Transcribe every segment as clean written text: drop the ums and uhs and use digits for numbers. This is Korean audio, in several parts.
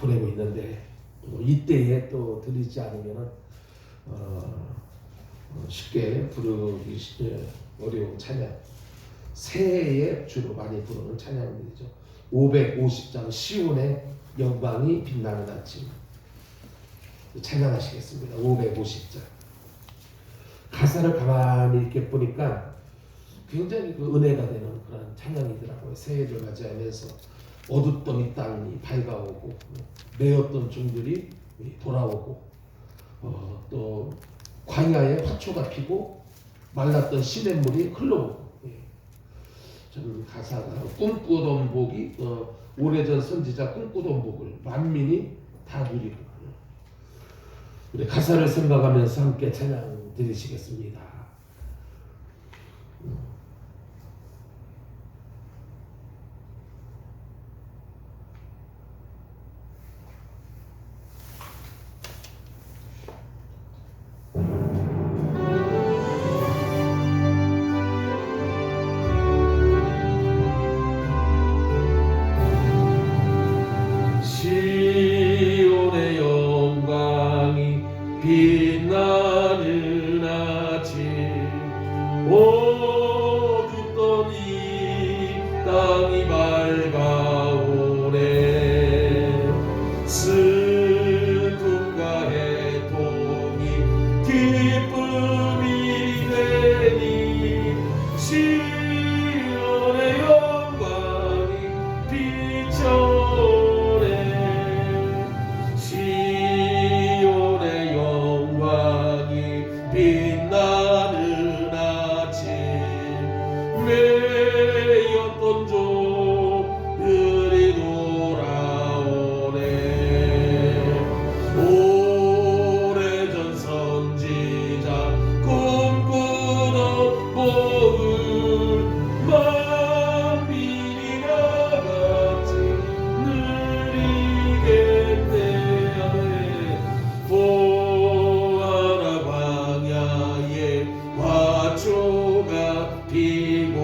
보내고 있는데 이때에 또 드리지 않으면 쉽게 부르기 어려운 찬양, 새해에 주로 많이 부르는 찬양들이죠. 550장 시온의 영광이 빛나는 아침 찬양하시겠습니다. 550장. 가사를 가만히 이렇게 보니까 굉장히 그 은혜가 되는 그런 찬양이더라고요. 새해를 맞이하면서 어둡던 이 땅이 밝아오고 메었던 종들이 돌아오고 또 광야에 화초가 피고 말랐던 시냇물이 흘러오고 저는 가사가 꿈꾸던 복이 오래전 선지자 꿈꾸던 복을 만민이 다 누리고 우리 가사를 생각하면서 함께 찬양 드리시겠습니다. 시온의 영광이 빛나는 아침 어둡던 이 땅이 밝아오네 슬픔과 애통이 기쁨이 되니 시온의 영광이 비춰오네 시온의 영광이 빛나는 아침 메였던 종들이 돌아오네 오래전 선지자 꿈꾸던 복을 만민이 다같이 누리겠네 보아라 광야에 화초가 피고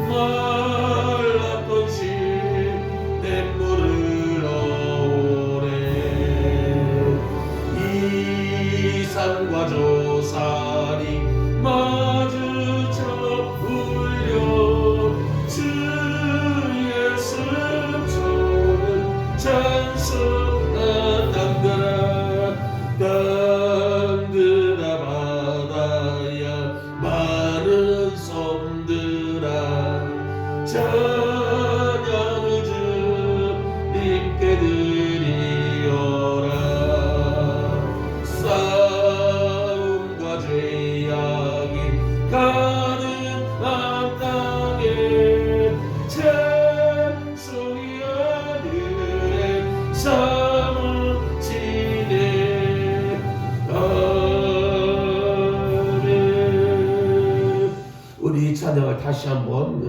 말랐던 시냇물을 흘러오네 이산과 저산이 마주쳐 울려 주의 숨소는 찬송한 땅들아 바다야 많은 섬들아 찬양을 주님께 드리어라 싸움과 죄악이 가득한 땅에 찬송이 하늘에 사무치네 아멘. 우리 이 찬양을 다시 한번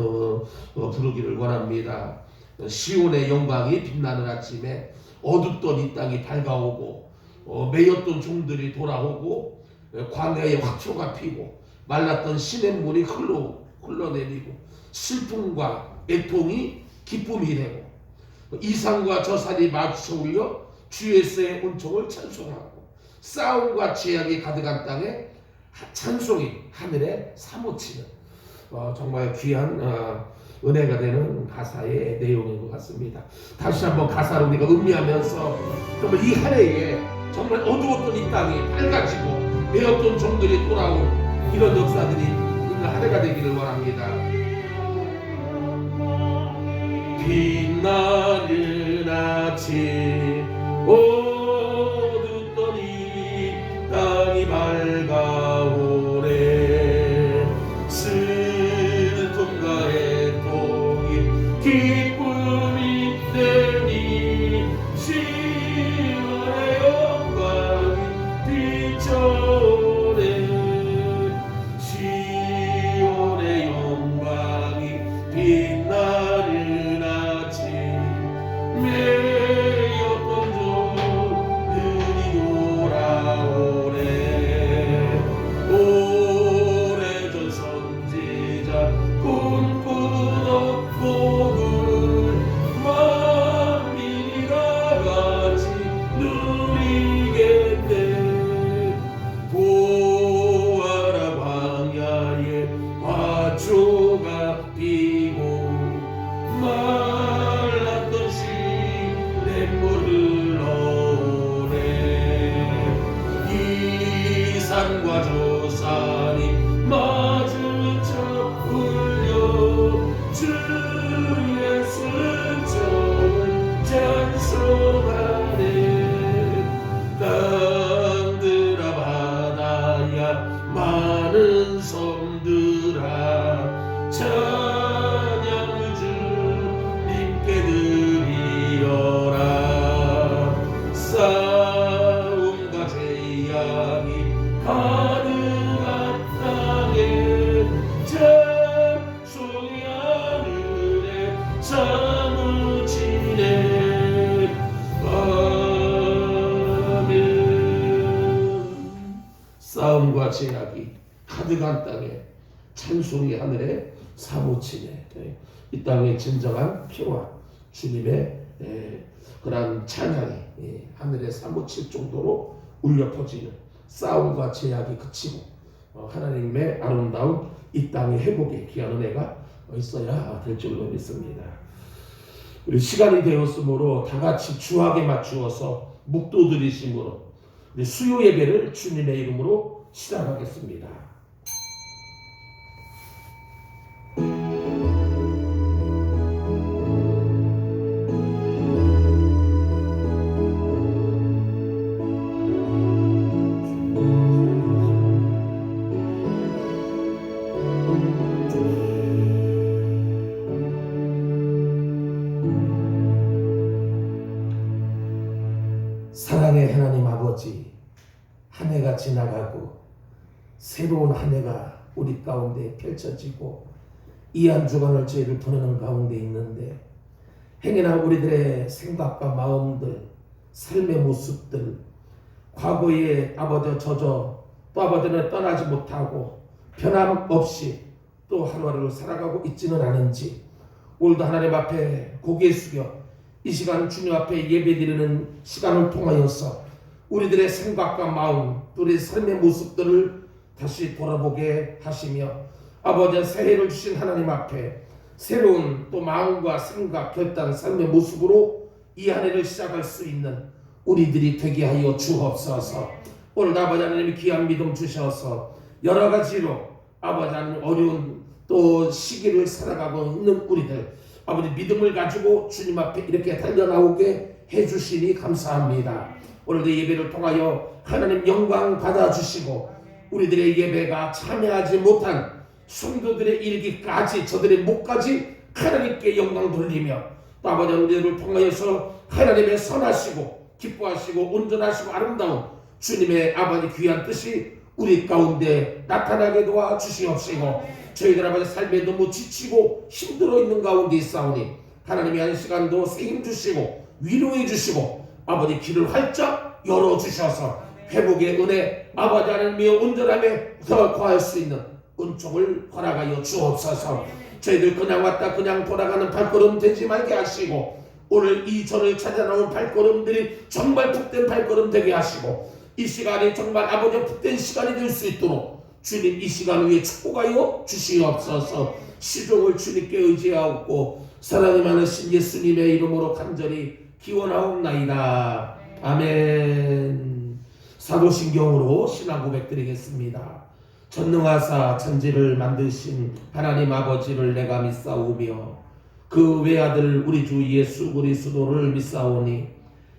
부르기를 원합니다. 시온의 영광이 빛나는 아침에 어둡던 이 땅이 밝아오고 메였던 종들이 돌아오고 광야에 화초가 피고 말랐던 시냇물이 흘러내리고 슬픔과 애통이 기쁨이 되고 이산과 저산이 마주쳐 울려 주 예수의 은총을 찬송하고 싸움과 죄악이 가득한 땅에 찬송이 하늘에 사무치는 정말 귀한 은혜가 되는 가사의 내용인 것 같습니다. 다시 한번 가사를 우리가 음미하면서 정말 이 한 해에 정말 어두웠던 이 땅이 밝아지고 메었던 종들이 돌아온 이런 역사들이 있는 한 해가 되기를 원합니다. 빛나는 아침 어둡던 이 땅이 밝아오네 슬픔과 애통이 기쁨이 되니 시온의 영광이 비춰오네 시온의 영광이 빛나는 아침 메였던 종들이 돌아오네 오래전 선지자 꿈꾸던 복을 만민이 다같이 사랑과 제약이 가득한 땅에 찬송이 하늘에 사무치네. 이 땅의 진정한 평화, 주님의 그런 찬양이 하늘에 사무칠 정도로 울려 퍼지는 싸움과 제약이 그치고 하나님의 아름다운 이 땅의 회복에 귀한 은혜가 있어야 될 줄로 믿습니다. 우리 시간이 되었으므로 다 같이 주학에 맞추어서 묵도드리심으로 우리 수요 예배를 주님의 이름으로 시작하겠습니다. 사랑의 하나님 아버지, 한 해가 지나가고 새로운 한 해가 우리 가운데 펼쳐지고 이 한 주간을 저희를 보내는 가운데 있는데 행여나 우리들의 생각과 마음들, 삶의 모습들, 과거에 아버지 젖어 또 아버지는 떠나지 못하고 변함없이 또 하루하루를 살아가고 있지는 않은지 오늘도 하나님 앞에 고개 숙여 이 시간 주님 앞에 예배드리는 시간을 통하여서 우리들의 생각과 마음, 우리의 삶의 모습들을 다시 돌아보게 하시며 아버지 새해를 주신 하나님 앞에 새로운 또 마음과 생각, 결단, 삶의 모습으로 이 한 해를 시작할 수 있는 우리들이 되게 하여 주옵소서. 오늘 아버지 하나님이 귀한 믿음 주셔서 여러 가지로 아버지 하나님 어려운 또 시기를 살아가고 있는 우리들 아버지 믿음을 가지고 주님 앞에 이렇게 달려나오게 해주시니 감사합니다. 오늘도 예배를 통하여 하나님 영광 받아주시고 우리들의 예배가 참여하지 못한 성도들의 일기까지 저들의 목까지 하나님께 영광 돌리며 또 아버지 우리들을 통하여서 하나님의 선하시고 기뻐하시고 온전하시고 아름다운 주님의 아버지 귀한 뜻이 우리 가운데 나타나게 도와주시옵시고 저희들 아버지 삶에 너무 지치고 힘들어 있는 가운데 있사오니 하나님이 한 시간도 새 힘 주시고 위로해 주시고 아버지 길을 활짝 열어주셔서 회복의 은혜 아버지 하나님의 온전함에 더 거할 수 있는 은총을 허락하여 주옵소서. 저희들 그냥 왔다 그냥 돌아가는 발걸음 되지 말게 하시고 오늘 이 절을 찾아 나온 발걸음들이 정말 복된 발걸음 되게 하시고 이 시간이 정말 아버지 복된 시간이 될 수 있도록 주님 이 시간 위에 축복하여 주시옵소서. 시종을 주님께 의지하옵고 사랑이 많으신 예수님의 이름으로 간절히 기원하옵나이다. 아멘. 사도신경으로 신앙 고백 드리겠습니다. 전능하사 천지를 만드신 하나님 아버지를 내가 믿사오며 그 외아들 우리 주 예수 그리스도를 믿사오니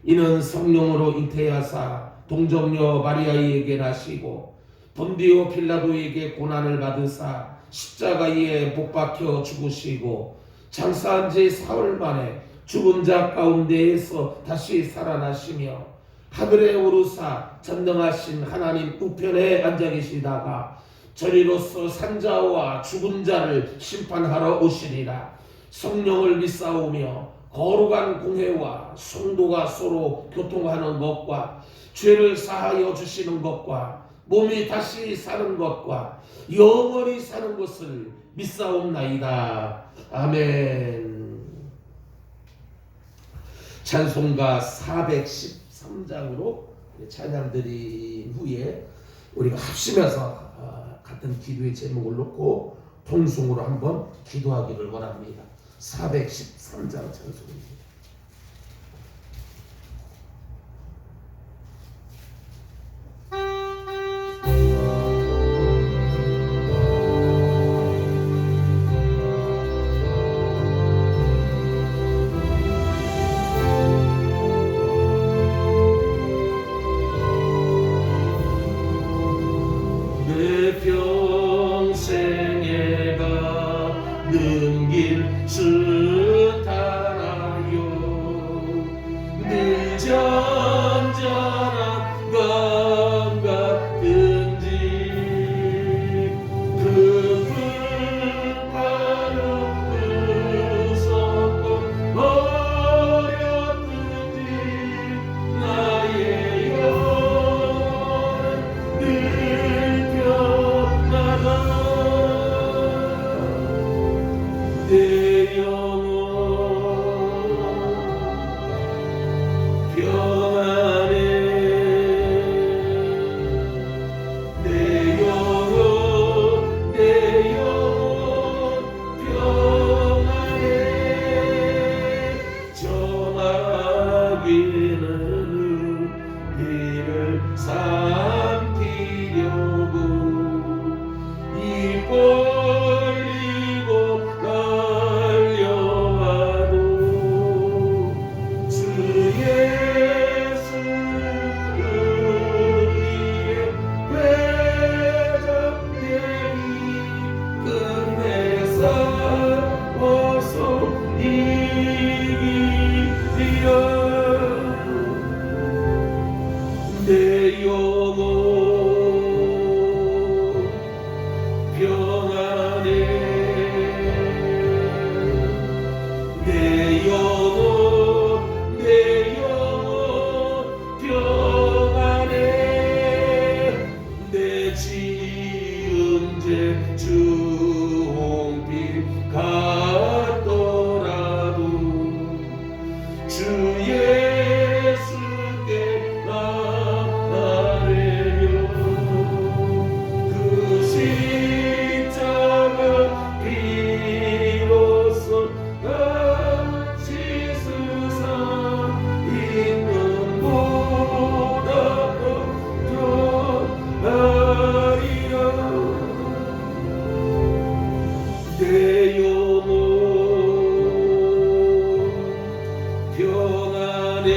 이는 성령으로 잉태하사 동정녀 마리아에게 나시고 본디오 필라도에게 고난을 받으사 십자가에 못 박혀 죽으시고 장사한 지 사흘 만에 죽은 자 가운데에서 다시 살아나시며 하늘에 오르사 전능하신 하나님 우편에 앉아 계시다가 저리로서 산자와 죽은 자를 심판하러 오시리라. 성령을 믿사오며 거룩한 공회와 성도가 서로 교통하는 것과 죄를 사하여 주시는 것과 몸이 다시 사는 것과 영원히 사는 것을 믿사옵나이다. 아멘. 찬송가 413장으로 찬양 드린 후에 우리가 합심해서 같은 기도의 제목을 놓고 통성으로 한번 기도하기를 원합니다. 413장 찬송입니다. 평생에 가는 길 순탄하여 예수 그리의 회장되니 끝내 싸워서 이기리라. 내 영혼 평안해. 내 영혼 평안해. 내 지은 죄 주홍빛 같더라도 주 예수께 나아가려. 그 십자가 비로소 나 씻으사 있는 보다도 더하리라. 내 영혼 평안해.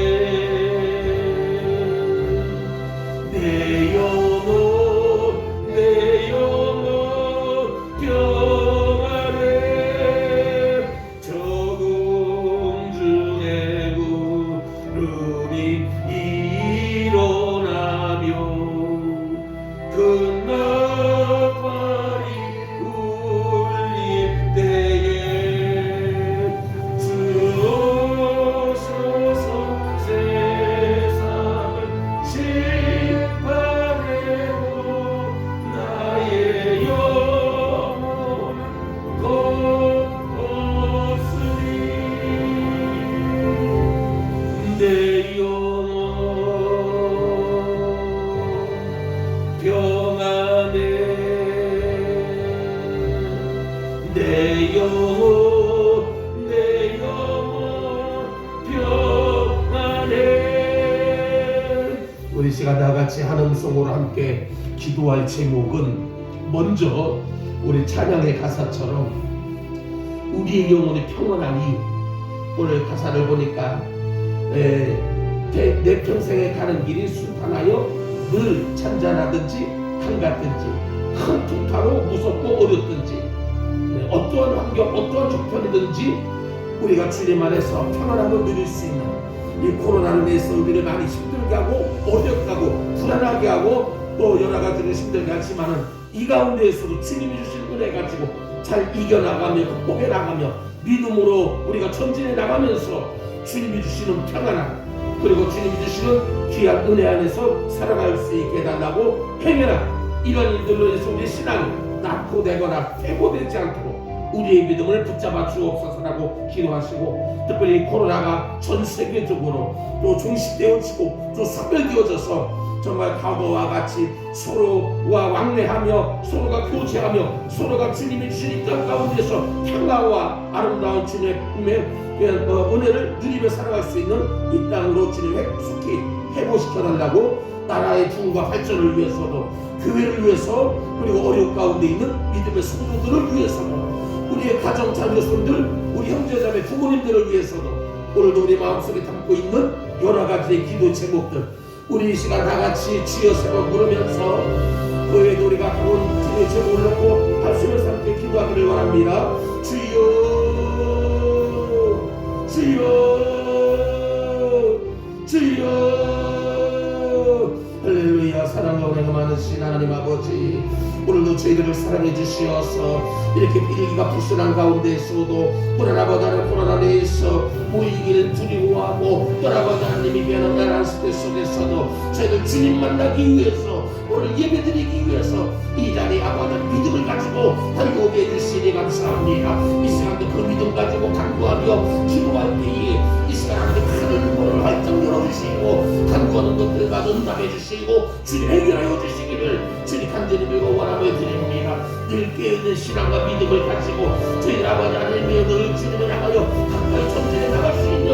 내 영혼 평안해. 적응 중에 구름이 일어나며 큰 나팔이 울릴 때에 주 오셔서 세상을 심판하고 나의 영혼을 거두으리. 내 영혼 평안해. 내 영혼 평안해. 우리 시간 다같이 한 음성으로 함께 기도할 제목은, 먼저 우리 찬양의 가사처럼 우리의 영혼이 평안한 이유. 오늘 가사를 보니까 내 평생에 가는 길이 순탄하여 늘 잔잔하든지 한같든지 큰 풍파로 무섭고 어렵든지 어떠한 환경 어떠한 조건이든지 우리가 주님 안에서 평안함을 누릴 수 있는 이 코로나로 인해서 우리를 많이 힘들게 하고 어렵게 하고 불안하게 하고 또 여러 가지로 힘들게 하지만은 이 가운데에서도 주님이 주신 은혜 가지고 잘 이겨나가며 극복해 나가며 믿음으로 우리가 전진해 나가면서 주님이 주시는 평안함, 그리고 주님이 주시는 귀한 은혜 안에서 살아갈 수 있게 해달라고 행해라. 이런 일들로 인해서 우리 신앙이 낙후되거나 퇴보되지 않도록 우리의 믿음을 붙잡아 주옵소서라고 기도하시고, 특별히 코로나가 전 세계적으로 또 종식되어지고 또 소멸되어져서 정말 과거와 같이 서로와 왕래하며 서로가 교제하며 서로가 주님이 주신 이 땅 가운데서 평화와 아름다운 주님의 은혜를 누리며 살아갈 수 있는 이 땅으로 주님 속히 회복시켜달라고, 나라의 부흥과 발전을 위해서도 교회를 위해서 그리고 어려운 가운데 있는 믿음의 성도들을 위해서도 우리의 가정 자녀손들 우리 형제자매 부모님들을 위해서도 오늘도 우리 마음속에 담고 있는 여러 가지의 기도 제목들 우리 이 시간 다같이 주여 세 번 부르면서 그 외에도 우리가 그런 주의 제목을 놓고 한숨을 삼게 기도하기를 원합니다. 주여 할렐루야. 사랑과 은혜가 많으신 하나님 아버지, 오늘도 저희들을 사랑해 주시어서 이렇게 일기가 불순한 가운데에서도 불안하고 코로나 내에서 모이기를 두려워하고 떠나고자 하나님이 변한 시대 속에서도 저희들 주님 만나기 위해서 오늘 예배드리기 위해서 이 자리에 아버지 믿음을 가지고 달려오게 해주시니 감사합니다. 이 시간도 그 믿음 가지고 간구하며 기도할 때에 이 시간 하나님 하늘 문을 활짝 열어주시고 간구하는 것들과 응답해 주시고 주님 해결하여 주시기를 주님 간절히 빌고 원하며 드립니다. 늘 깨어있는 신앙과 믿음을 가지고 저희 아버지 하나님의 늘 주님을 향하여 가까이 전진해 나갈 수 있는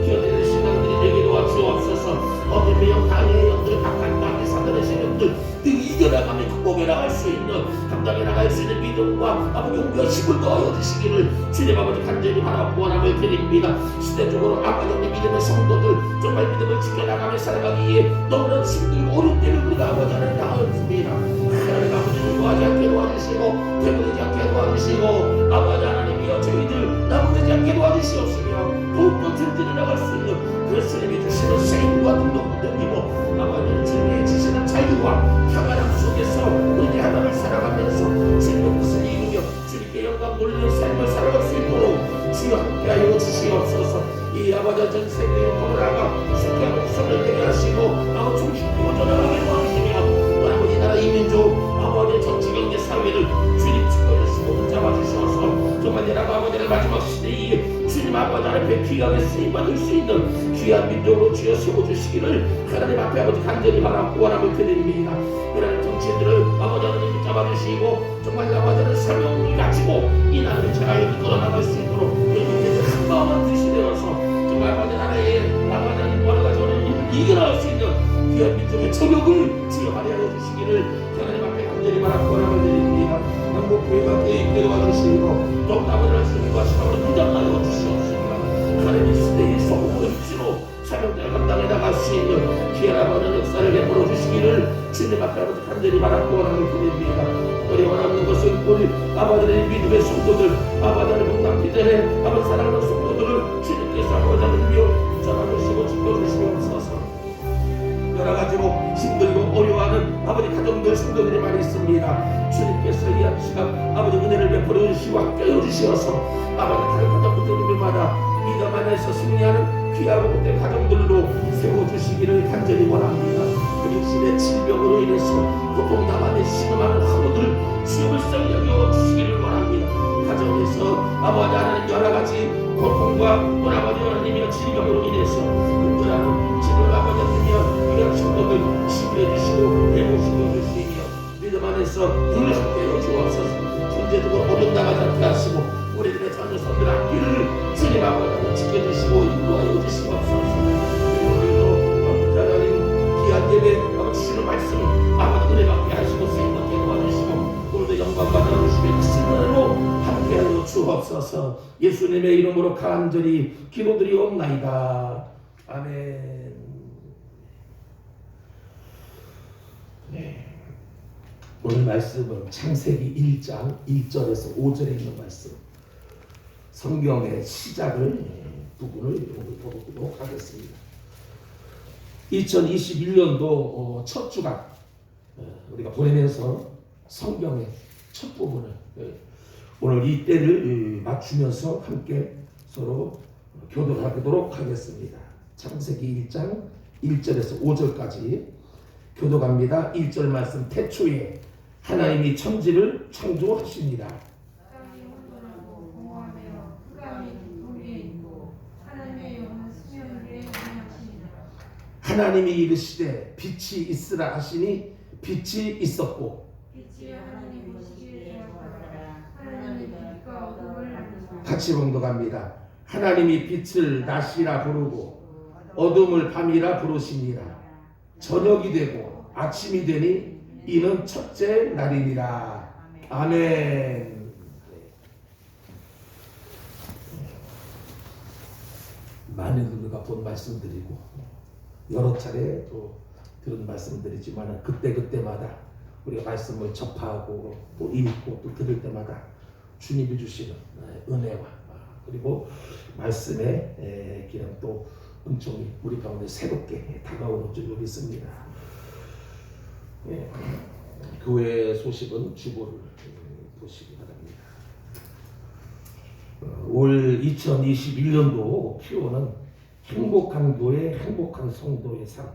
기어되는 신앙들이 되게 도와주옵소서. 어떤 매형 당의 영들 각각 땅에 사단의 세력들 늘 이겨나가며 극복해 나갈 수 있는 감당해 나갈 수 있는 믿음과 아버지 용기와 힘을 더하여 주시기를 주님 아버지 간절히 바라고 원함을 드립니다. 시대적으로 아버지 믿음의 성도들 정말 믿음을 지켜나가며 살아가기에 너무나 힘들고 어려운 때를 우리가 아버지 하나님 나아왔습니다. 하나님 아버지 도와지 않게 도와주시고 배부르지 않게 도와주시고 아버지 하나님이여 저희들 나무되지 않게 도와주시옵시며 더욱더 든든히 나갈 수 있는 그 스님이 주시는 세임과 능력을 느끼고 아버지는 주님의 주시는 자유와 평안함 속에서 우리 하나님을 살아가면서 주님의 뜻을 이루며 주님께 영광 돌리는 삶을 살아갈 수 있도록 주여 함께하여 주시옵소서. 이 아버지 전 세계의 코로나가 속하고 손을 되게 하시고 아버지 중심으로 전하게 도와주시며 아버지 나라 이민족 아버지 정치 경제 사회를 주님 지켜주시고 붙잡아주셔서 정말 내 나라 아버지의 마지막 시대에 주님 아버지 앞에 귀하게 쓰임받을 수 있는 귀한 민족으로 주여 세워주시기를 하나님 앞에 아버지 간절히 바라고 원함을 드립니다. 그런 정치인들을 아버지 하나님 붙잡아주시고 정말 아버지는 사명을 가지고 이 나라를 잘 이끌어나갈 수 있도록 여러분께서 한 마음만 드시되어서 정말 아버지 나라의 아버지 하나님 여러 가지 어려움을 이겨나갈 수 있는 귀한 민족의 저력을 주여 발휘하여 주시기를 하나님 앞에 간절히 바라고 원함을 드립니다. 한국교회가 대입되어 와주시고 또 아버지를 주님과 시간으로 무장하여 주시옵소서. 하나님의 시대의 소금으로 휩시로 사명자를 감당해 나갈 수 있는 귀한 아버지 역사를 베풀어 주시기를 주님 앞에 아버지 간절히 바라고 원함을 드립니다. 우리 원하는 것은 우리 아버지의 믿음의 성도들 아버지의 봉당 기전에 아버지 사랑하는 성도들을 주님께서 아버지 하나님이여 붙잡아주시고 지켜주시옵소서. 여러가지로 힘들고 어려워하는 아버지 가정들 성도들이 많이 있습니다. 주님께서 이 한 시간 아버지 은혜를 베풀어 주시고 함께해 주시어서 아버지 다른 가정들마다 믿음 안에서 승리하는 귀하고 복된 가정들로 세워주시기를 간절히 원합니다. 그리스도의 질병으로 인해서 고통 남한에 신음하는 화모들 주여불쌍히 여겨주시기를 원합니다. 가정에서 아버지 하나님 여러가지 고통과 아버지 하나님의 질병으로 인해서 흔들하는 지금 아버지 하나님이여 이런 성도들 치유해주시고 회복시켜주시며 믿음 안에서 눈을 함께해 주옵소서. 경제적으로 어려움 나가지 않게 하시고 우리들의 자녀손들 앞길을 주님 아버지 지켜주시고 인도하여 주시옵소서. 그리고 하나님 귀한 예배 아버지 주시는 말씀 아버지 은혜 받게 하시고 쓰임받게 도와주시고 오늘도 영광 받아주시며 크신 은혜로 함께하여 주옵소서. 예수님의 이름으로 간절히 기도드리옵나이다. 아멘. 네. 오늘 말씀은 창세기 1장 1절에서 5절에 있는 말씀 성경의 시작을 부분을 오늘 보도록 하겠습니다. 2021년도 첫 주간 우리가 보내면서 성경의 첫 부분을 오늘 이 때를 맞추면서 함께 서로 교독하도록 하겠습니다. 창세기 1장 1절에서 5절까지 교독합니다. 1절 말씀 태초에 하나님이 천지를 창조하십니다. 하나님이 이르시되 빛이 있으라 하시니 빛이 있었고 같이 봉독합니다. 하나님이 빛을 낮이라 부르고 어둠을 밤이라 부르시니라. 저녁이 되고 아침이 되니 이는 첫째 날이니라. 아멘. 많은 우리가 본 말씀들이고 여러 차례 또 들은 말씀들이지만 그때마다 우리가 말씀을 접하고 또 읽고 또 들을 때마다 주님이 주시는 은혜와 그리고 말씀의 그냥 또 은총이 우리 가운데 새롭게 다가오는 줄 믿습니다. 교회 소식은 주보를 보시기 바랍니다. 올 2021년도 표어는 행복한 교회, 행복한 성도의 삶.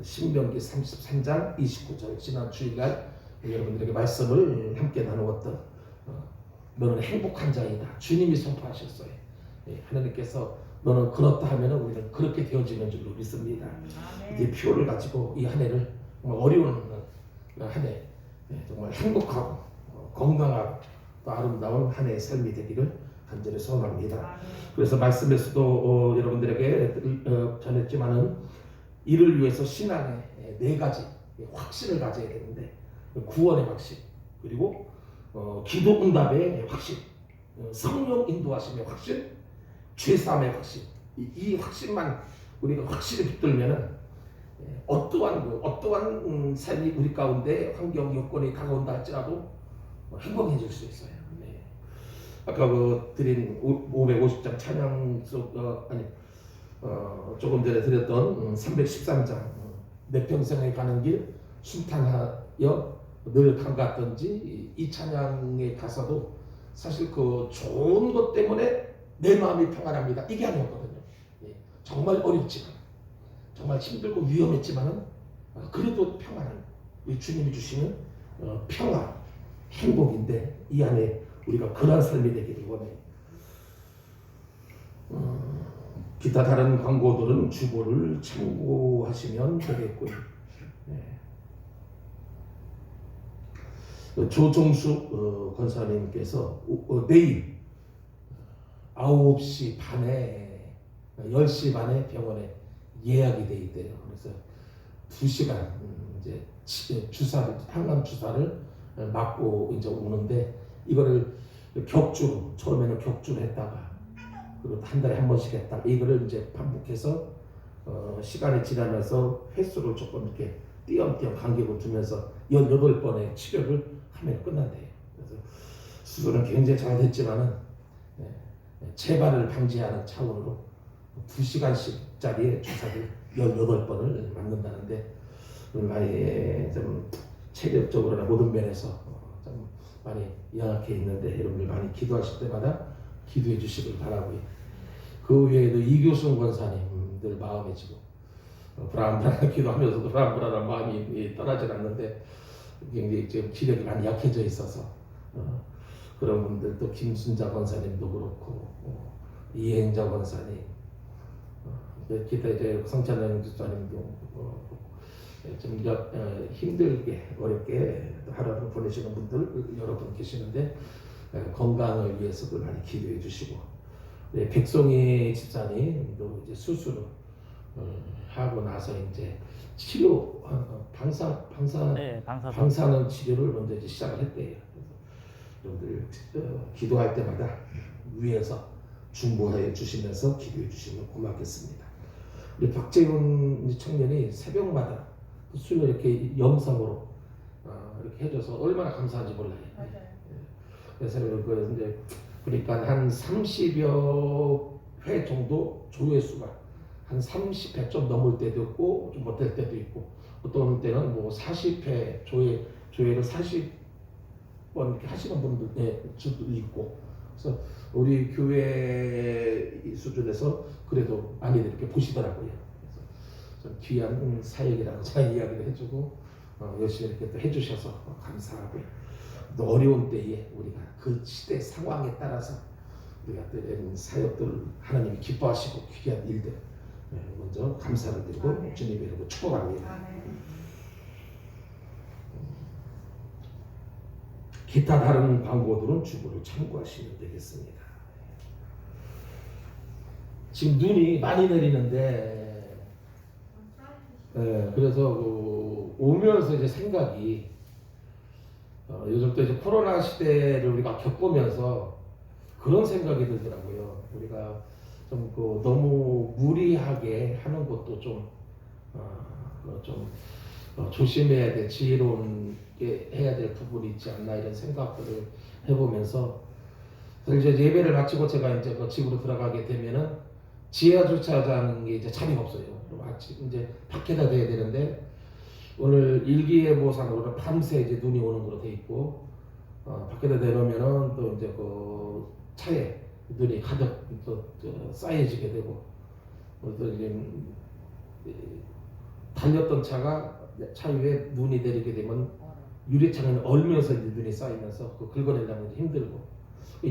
신명기 33장 29절 지난 주일날 여러분들에게 말씀을 함께 나누었던 너는 행복한 자이다. 주님이 선포하셨어요. 하나님께서 너는 그렇다 하면 우리는 그렇게 되어지는 줄로 믿습니다. 이 표를 가지고 이 한 해를 어려운 한 해 정말 행복하고 건강하고 또 아름다운 한 해의 삶이 되기를 간절히 소원합니다. 그래서 말씀에서도 여러분들에게 전했지만은 이를 위해서 신앙의 네 가지 확신을 가져야 되는데 구원의 확신 그리고 기도 응답의 확신 성령 인도하심의 확신 죄사함의 확신 이 확신만 우리가 확실히 붙들면은 어떠한 삶이 우리 가운데 환경 여건이 다가온다 할지라도 행복해질 수 있어요. 네. 아까 드린 550장 찬양 속 조금 전에 드렸던 313장 내 평생에 가는 길 순탄하여 늘 감같던지 이 찬양의 가사도 사실 그 좋은 것 때문에 내 마음이 평안합니다 이게 아니었거든요. 정말 어렵지만 정말 힘들고 위험했지만은 그래도 평안한 우리 주님이 주시는 평안 행복인데 이 안에 우리가 그런 삶이 되기를 원해요. 기타 다른 광고들은 주보를 참고하시면 되겠고요. 조종숙 권사님께서 내일 9시 반에 10시 반에 병원에 예약이 돼 있대요. 그래서 2시간 이제 주사를 항암 주사를 맞고 이제 오는데 이거를 격주로 처음에는 격주를 했다가 그리고 한 달에 한 번씩 했다. 이거를 이제 반복해서 시간이 지나면서 횟수를 조금 이렇게 띄엄띄엄 간격을 두면서 18번의 치료를 하면 끝난대요. 그래서 수술은 굉장히 잘 됐지만은 재발을 방지하는 차원으로 2시간씩짜리의 주사를 18번을 맞는다는데 많이 좀 체력적으로나 모든 면에서 좀 많이 연약해 있는데 여러분들 많이 기도하실 때마다 기도해 주시길 바라고요. 그 외에도 이교순 권사님들 마음에 지금 불안불안한 기도하면서도 불안불안한 마음이 떠나질 않는데 굉장히 지금 기력이 많이 약해져 있어서 그런 분들 또 김순자 권사님도 그렇고 이행자 권사님 기타 이제 성찬영 집사님도 좀 힘들게 어렵게 하루를 보내시는 분들 여러 분 계시는데 건강을 위해서도 많이 기도해 주시고 백송이 집사님도 이제 수술을 하고 나서 이제 치료 방사능 치료를 먼저 이제 시작을 했대요. 그래서 여러분들 기도할 때마다 위에서 중보해 주시면서 기도해 주시면 고맙겠습니다. 우리 박재훈 청년이 새벽마다 수요 이렇게 영상으로 이렇게 해줘서 얼마나 감사한지 몰라요. 그래서 이제 그러니까 한 30여 회 정도 조회수가 한 30회 좀 넘을 때도 있고 좀 못될 때도 있고 어떤 때는 뭐 40회 조회를 40번 이렇게 하시는 분들도 있고 그래서 우리 교회 수준에서 그래도 많이들 이렇게 보시더라고요. 그래서 좀 귀한 사역이라고 잘 이야기를 해주고 열심히 이렇게 또 해주셔서 감사하고요. 또 어려운 때에 우리가 그 시대 상황에 따라서 우리가 또 이런 사역들을 하나님이 기뻐하시고 귀한 일들 먼저 감사를 드리고 주님의 이름으로 축복합니다. 기타 다른 광고들은 주보를 참고하시면 되겠습니다. 지금 눈이 많이 내리는데 그래서 오면서 이제 생각이 요즘 또 이제 코로나 시대를 우리가 겪으면서 그런 생각이 들더라고요. 우리가 좀 너무 무리하게 하는 것도 좀 조심해야 돼, 지혜롭게 해야 될 부분이 있지 않나 이런 생각들을 해보면서 이제 예배를 마치고 제가 이제 집으로 들어가게 되면은 지하 주차장에 이제 자리가 없어요. 아침 이제 밖에다 대야 되는데 오늘 일기예보상으로는 밤새 이제 눈이 오는 걸로 돼 있고 밖에다 내놓으면은 또 이제 그 차에 눈이 가득 또 쌓여지게 되고 또 이제 달렸던 차가 차 위에 눈이 내리게 되면 유리창을 얼면서 이제 눈이 쌓이면서 긁어내려면 힘들고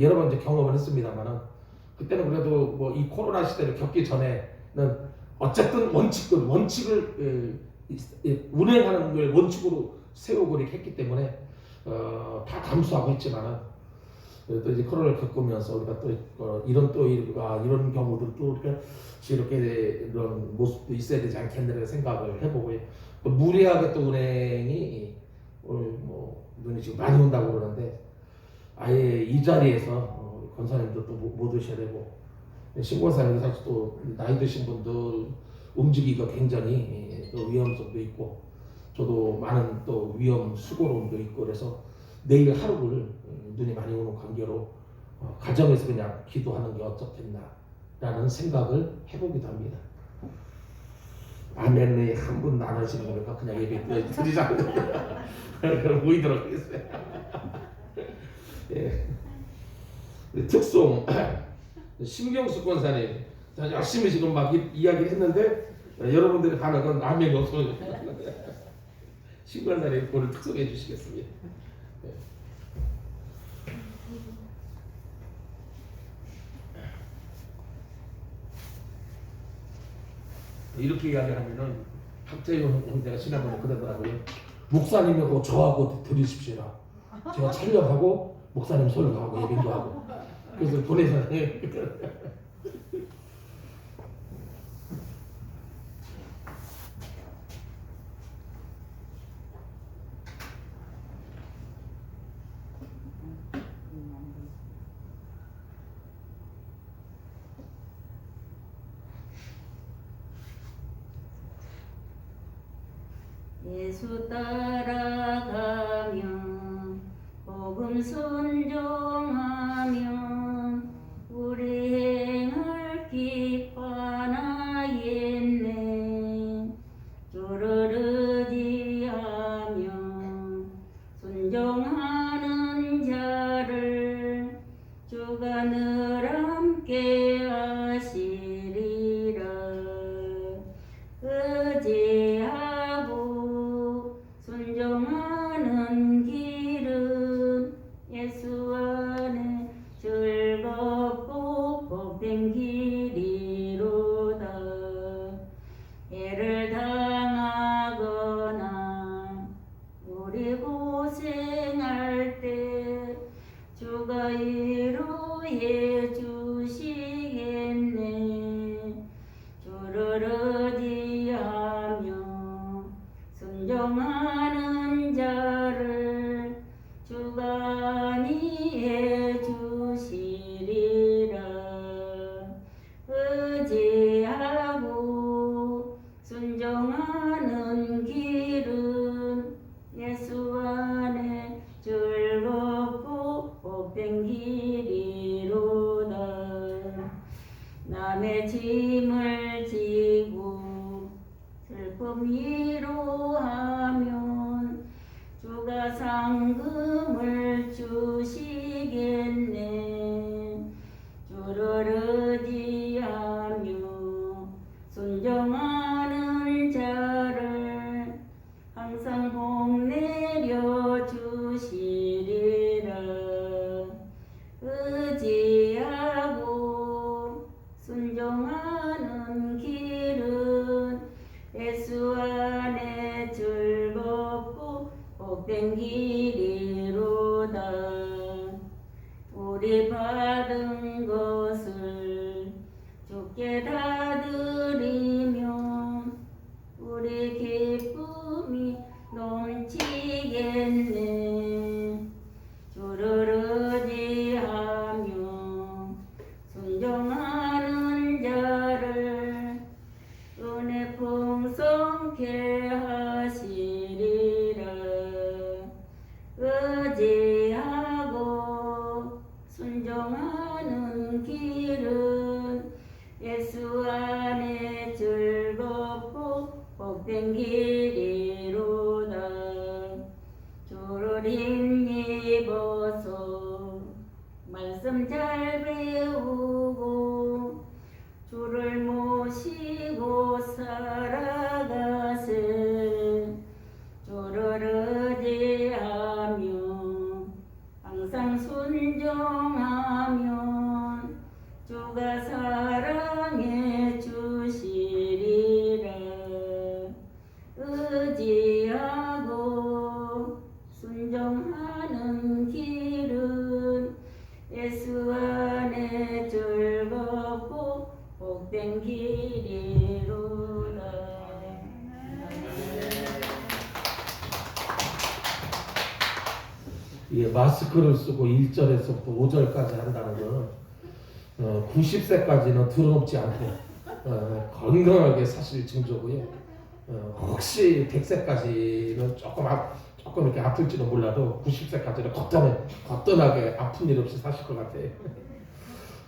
여러 번 이제 경험을 했습니다만은 그때는 그래도 뭐 이 코로나 시대를 겪기 전에는 어쨌든 원칙을 운행하는 걸 원칙으로 세우고 이렇게 했기 때문에 다 감수하고 있지만은 또 이제 코로나를 겪으면서 우리가 또 이런 경우들도 이렇게 이런 모습도 있어야 되지 않겠느냐 생각을 해보고 또 무리하게 또 운행이 오늘 뭐 눈이 지금 많이 온다고 그러는데 아예 이 자리에서 권사님도 또 못 오셔야 되고 신권사님도 사실 또 나이 드신 분들 움직이기가 굉장히 또 위험성도 있고 저도 많은 또 위험 수고로움도 있고 그래서 내일 하루를 눈이 많이 오는 관계로 가정에서 그냥 기도하는 게 어떻겠나라는 생각을 해보기도 합니다. 아멘이 한 분 안 하시는 거니까 그냥 예배 드리자고 그럼 모이도록 하겠어요. 예. 특송 신경수 권사님 열심히 지금 막 이야기를 했는데 여러분들이 하는 건 아멘이 없어요. 신 권사님 오늘 특송해 주시겠습니다. 예. 이렇게 이야기하면은 박재용 형제가 지난번에 그러더라고요. 목사님하고 저하고 들으십시오. 제가 촬영하고 목사님 설교하고 예배도 하고 그래서 보내잖아요. 예수 따라가며 복음 순종하며 우리 행을 기뻐하나이네. 주를 의지하며 순종하는 자를 주가 늘 함께 하시리라. 의지하고 순종하는 길은 예수 안에 즐겁고 복된 길이로다. 애를 당하거나 우리 고생할 때 주가 위로해 주시겠네. 주를 의지하며 순종하는 자를 주가 안위해 주시리라. 의지하고 순종하는 길은 예수 안에 즐겁고 복된 길이로다. 남의 짐을 지고 슬픔 위로하면 주가 상금을 주시겠네. 주를 의지하며 순종하는 자를 항상 복 내려 주시리라. 의지하고 순종하는 길은 예수 안에 즐겁고 복된 길이로다. 우리 받은 것을 주께 다 드리면 우리 기쁨이 넘치겠네. 주를 의지하며 순종하는 자를 은혜 풍성케 하시리라. 의지하고 순종하는 길은 예수 안에 즐겁고 복된 길이로다. 주를 힘입어서 말씀 잘 배우고 주를 모시고 살아가세. 주를 의지하며 항상 순종하면 주가 사랑해 주시리라. 의지하고 순종하는 길은 예수 안에 즐겁고 복된 길이로다. 예, 마스크를 쓰고 1절에서부터 5절까지 한다는 건 90세까지는 드러눕지 않고 건강하게 사실 증조고요. 혹시 100세까지는 조금 이렇게 아플지도 몰라도 90세까지는 거뜬하게 아픈 일 없이 사실 것 같아요.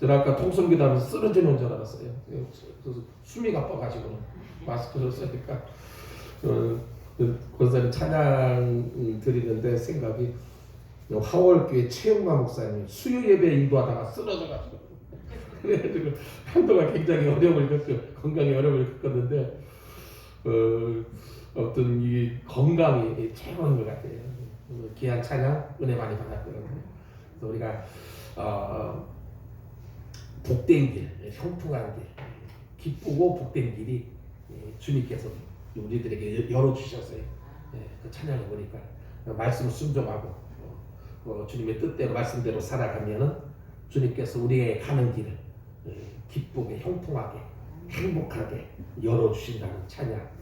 제가 아까 통성기도 하면서 쓰러지는 줄 알았어요. 그래서 숨이 가빠가지고 마스크를 쓰니까 권사님 찬양 드리는데 생각이 하월교회 최영만 목사님 수요 예배 인도하다가 쓰러져가지고 그래가지고 한동안 굉장히 건강에 어려움을 겪었는데 어떤 이 건강이 최고인 것 같아요. 귀한 찬양 은혜 많이 받았거든요. 그래서 우리가 복된 길, 형통한 길, 기쁘고 복된 길이 주님께서 우리들에게 열어주셨어요. 그 찬양을 보니까 말씀을 순종하고 주님의 뜻대로 말씀대로 살아가면은 주님께서 우리의 가는 길을 기쁘게 형통하게 행복하게 열어주신다는 찬양.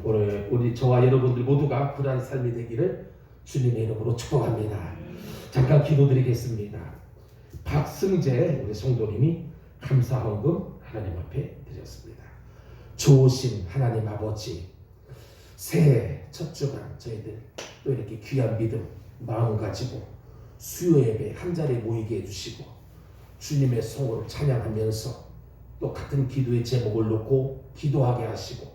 오늘 우리 저와 여러분들 모두가 그러한 삶이 되기를 주님의 이름으로 축복합니다. 잠깐 기도드리겠습니다. 박승재 우리 성도님이 감사헌금 하나님 앞에 드렸습니다. 좋으신 하나님 아버지, 새해 첫 주간 저희들 또 이렇게 귀한 믿음 마음 가지고 수요 예배 한 자리에 모이게 해주시고 주님의 성호를 찬양하면서 또 같은 기도의 제목을 놓고 기도하게 하시고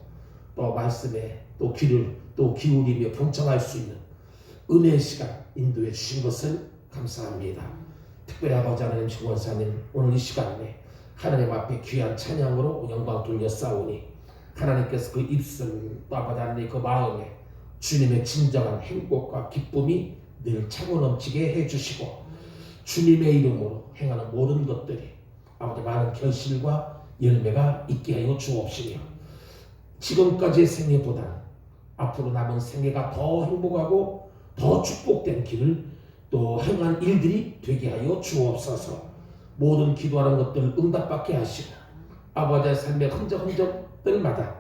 또 말씀에 또 귀를 또 기울이며 경청할 수 있는 은혜의 시간 인도해 주신 것을 감사합니다. 특별히 아버지 하나님 주권사님 오늘 이 시간에 하나님 앞에 귀한 찬양으로 영광 돌려 싸우니 하나님께서 그 입술 또 아버지 하나님 그 마음에 주님의 진정한 행복과 기쁨이 늘 차고 넘치게 해주시고 주님의 이름으로 행하는 모든 것들이 아버지 많은 결실과 열매가 있게 하여 주옵시며 지금까지의 생애보다 앞으로 남은 생애가 더 행복하고 더 축복된 길을 또 행한 일들이 되게 하여 주옵소서. 모든 기도하는 것들을 응답받게 하시고 아버지의 삶의 흔적들마다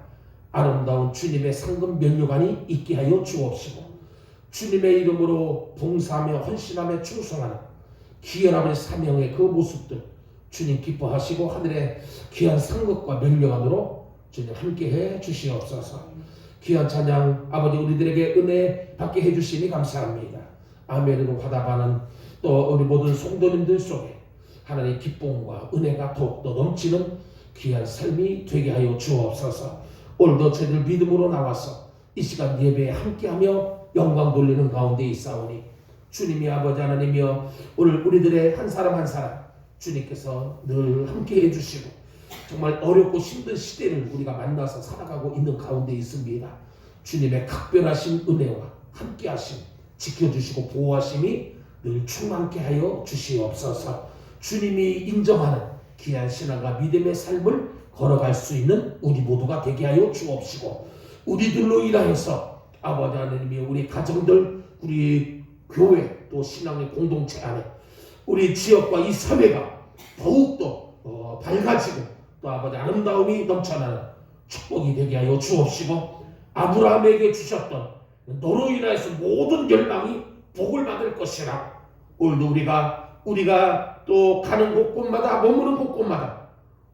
아름다운 주님의 상급 면류관이 있게 하여 주옵시고 주님의 이름으로 봉사하며 헌신하며 충성하는 귀한 아버지 사명의 그 모습들 주님 기뻐하시고 하늘의 귀한 상급과 면류관으로 주님 함께해 주시옵소서. 귀한 찬양 아버지 우리들에게 은혜 받게 해주시니 감사합니다. 아멘으로 화답하는 또 우리 모든 성도님들 속에 하나님의 기쁨과 은혜가 더욱더 넘치는 귀한 삶이 되게 하여 주옵소서. 오늘도 저희들 믿음으로 나와서 이 시간 예배에 함께하며 영광 돌리는 가운데 있사오니 주님이 아버지 하나님이여 오늘 우리들의 한 사람 한 사람 주님께서 늘 함께해 주시고 정말 어렵고 힘든 시대를 우리가 만나서 살아가고 있는 가운데 있습니다. 주님의 각별하신 은혜와 함께하심 지켜주시고 보호하심이 늘 충만케 하여 주시옵소서. 주님이 인정하는 귀한 신앙과 믿음의 삶을 걸어갈 수 있는 우리 모두가 되게 하여 주옵시고 우리들로 인하여서 아버지 하나님이 우리 가정들 우리 교회 또 신앙의 공동체 안에 우리 지역과 이 사회가 더욱더 밝아지고 또 아버지 아름다움이 넘쳐나는 축복이 되게 하여 주옵시고 아브라함에게 주셨던 너로 인하여서 모든 열방이 복을 받을 것이라 오늘도 우리가 또 가는 곳곳마다 머무는 곳곳마다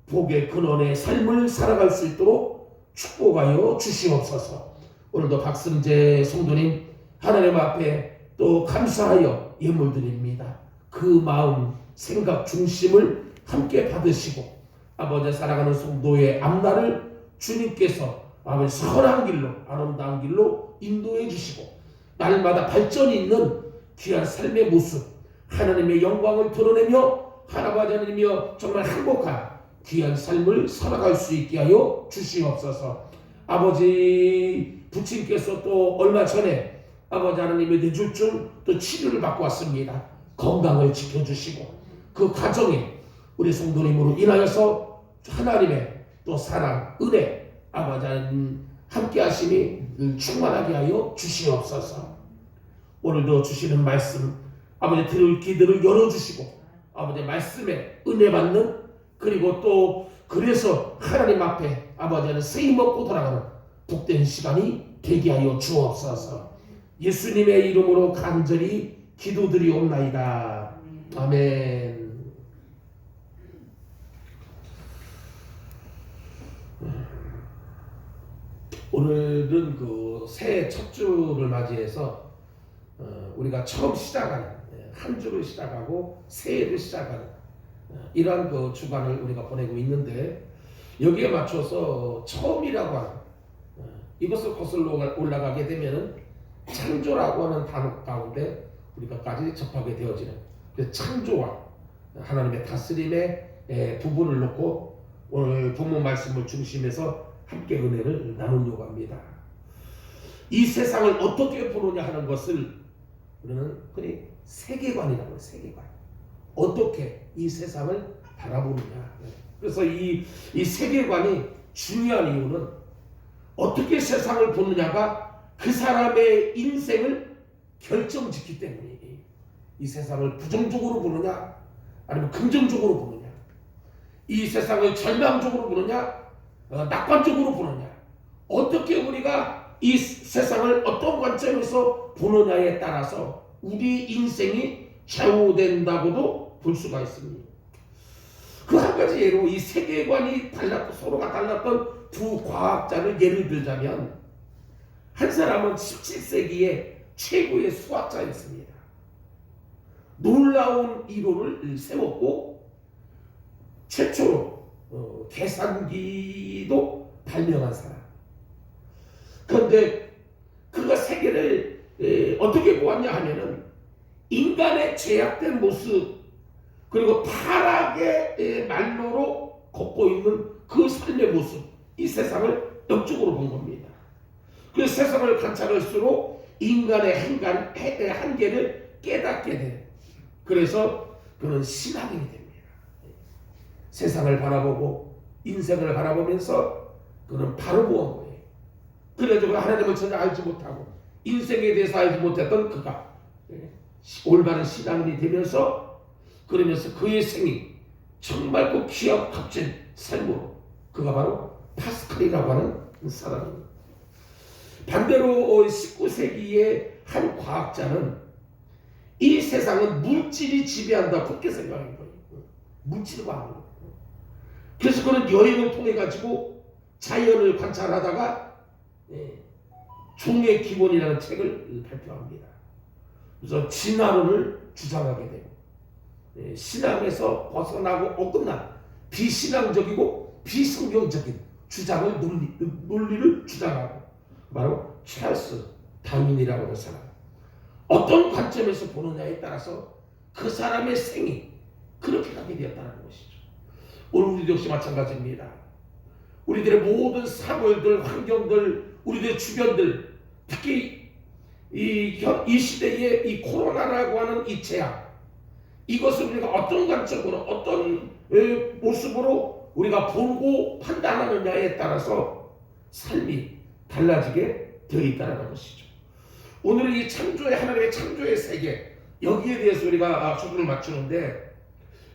복의 근원의 삶을 살아갈 수 있도록 축복하여 주시옵소서. 오늘도 박승재 성도님 하나님 앞에 또 감사하여 예물 드립니다. 그 마음 생각 중심을 함께 받으시고 아버지 살아가는 성도의 앞날을 주님께서 아버지 선한 길로 아름다운 길로 인도해 주시고 날마다 발전이 있는 귀한 삶의 모습 하나님의 영광을 드러내며 하나님 하나님이여 정말 행복한 귀한 삶을 살아갈 수 있게 하여 주시옵소서. 아버지 부친께서 또 얼마 전에 아버지 하나님의 뇌졸중 또 치료를 받고 왔습니다. 건강을 지켜주시고 그 가정에 우리 성도님으로 인하여서 하나님의 또 사랑 은혜 아버지 하나님 함께 하심이 늘 충만하게 하여 주시옵소서. 오늘도 주시는 말씀 아버지 들을 귀들을 열어주시고 아버지 말씀에 은혜 받는 그리고 또 그래서 하나님 앞에 아버지 하나님 세임 얻고 돌아가는 복된 시간이 되게 하여 주옵소서. 예수님의 이름으로 간절히 기도드리옵나이다. 아멘. 오늘은 그 새해 첫 주를 맞이해서 우리가 처음 시작하는 한 주를 시작하고 새해를 시작하는 이러한 그 주간을 우리가 보내고 있는데 여기에 맞춰서 처음이라고 하는 이것을 거슬러 올라가게 되면은 창조라고 하는 단어 가운데 우리가까지 접하게 되어지는 그래서 창조와 하나님의 다스림의 부분을 놓고 오늘 본문 말씀을 중심해서 함께 은혜를 나누려고 합니다. 이 세상을 어떻게 보느냐 하는 것을 우리는 흔히 세계관이라고 해요. 세계관. 어떻게 이 세상을 바라보느냐. 그래서 이 세계관이 중요한 이유는 어떻게 세상을 보느냐가 그 사람의 인생을 결정짓기 때문이에요. 이 세상을 부정적으로 보느냐 아니면 긍정적으로 보느냐, 이 세상을 절망적으로 보느냐 낙관적으로 보느냐, 어떻게 우리가 이 세상을 어떤 관점에서 보느냐에 따라서 우리 인생이 좌우된다고도 볼 수가 있습니다. 그 한 가지 예로 이 세계관이 서로가 달랐던 두 과학자를 예를 들자면 한 사람은 17세기의 최고의 수학자였습니다. 놀라운 이론을 세웠고 최초로 계산기도 발명한 사람. 그런데 그가 세계를 어떻게 보았냐 하면은 인간의 죄악된 모습 그리고 타락의 말로로 걷고 있는 그 삶의 모습, 이 세상을 영적으로 본 겁니다. 그 세상을 관찰할수록 인간의 한계를 깨닫게 돼. 그래서 그는 신앙인이 됩니다. 세상을 바라보고 인생을 바라보면서 그는 바로 보은 거예요. 그래서 하나님을 전혀 알지 못하고 인생에 대해서 알지 못했던 그가 올바른 신앙인이 되면서 그러면서 그의 생이 정말 그 귀하고 값진 삶으로 그가 바로 파스칼이라고 하는 사람입니다. 반대로 19세기의 한 과학자는 이 세상은 물질이 지배한다 그렇게 생각한 거예요. 물질과 그래서 그는 여행을 통해 가지고 자연을 관찰하다가 종의 기본이라는 책을 발표합니다. 그래서 진화론을 주장하게 되고 신앙에서 벗어나고 어긋난 비신앙적이고 비성경적인 주장을 논리를 주장하고 바로 찰스 다윈이라고 하는 사람. 어떤 관점에서 보느냐에 따라서 그 사람의 생이 그렇게 가게 되었다는 것이죠. 오늘 우리도 역시 마찬가지입니다. 우리들의 모든 사물들, 환경들, 우리들의 주변들, 특히 이 시대의 이 코로나라고 하는 이 재앙, 이것을 우리가 어떤 관점으로, 어떤 모습으로 우리가 보고 판단하느냐에 따라서 삶이 달라지게 되어 있다는 것이죠. 오늘 이 창조의 하나님의 창조의 세계 여기에 대해서 우리가 초점을 맞추는데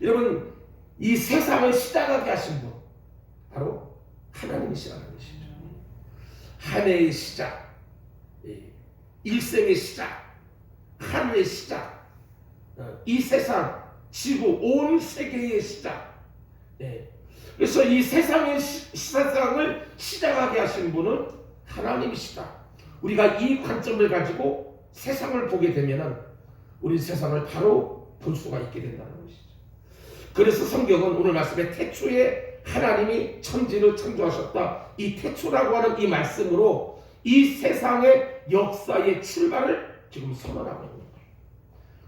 여러분 이 세상을 시작하게 하신 분 바로 하나님이시라는 것이죠. 한 해의 시작, 일생의 시작, 하루의 시작, 이 세상, 지구, 온 세계의 시작. 그래서 이 세상을 시작하게 하신 분은 하나님이시다. 우리가 이 관점을 가지고 세상을 보게 되면 우리 세상을 바로 볼 수가 있게 된다는 것이죠. 그래서 성경은 오늘 말씀에 태초에 하나님이 천지를 창조하셨다. 이 태초라고 하는 이 말씀으로 이 세상의 역사의 출발을 지금 선언하고 있는 거예요.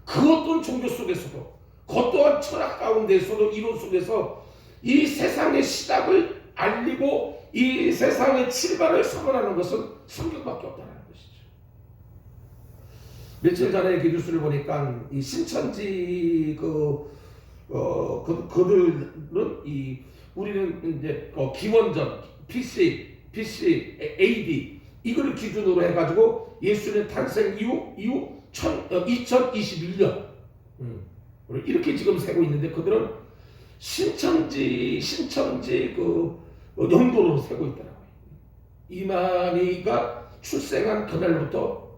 그 어떤 종교 속에서도 그 어떠한 철학 가운데서도 이론 속에서 이 세상의 시작을 알리고 이 세상의 출발을 선언하는 것은 성경밖에 없다는 것이죠. 며칠 전에 기도수를 보니까 이 신천지 그들은 우리는 이제 기원전 BC, AD 이거를 기준으로 해가지고 예수님 탄생 이후 2021년 이렇게 지금 세고 있는데 그들은 신천지 영도로 세고 있더라고요. 이만희가 출생한 그날부터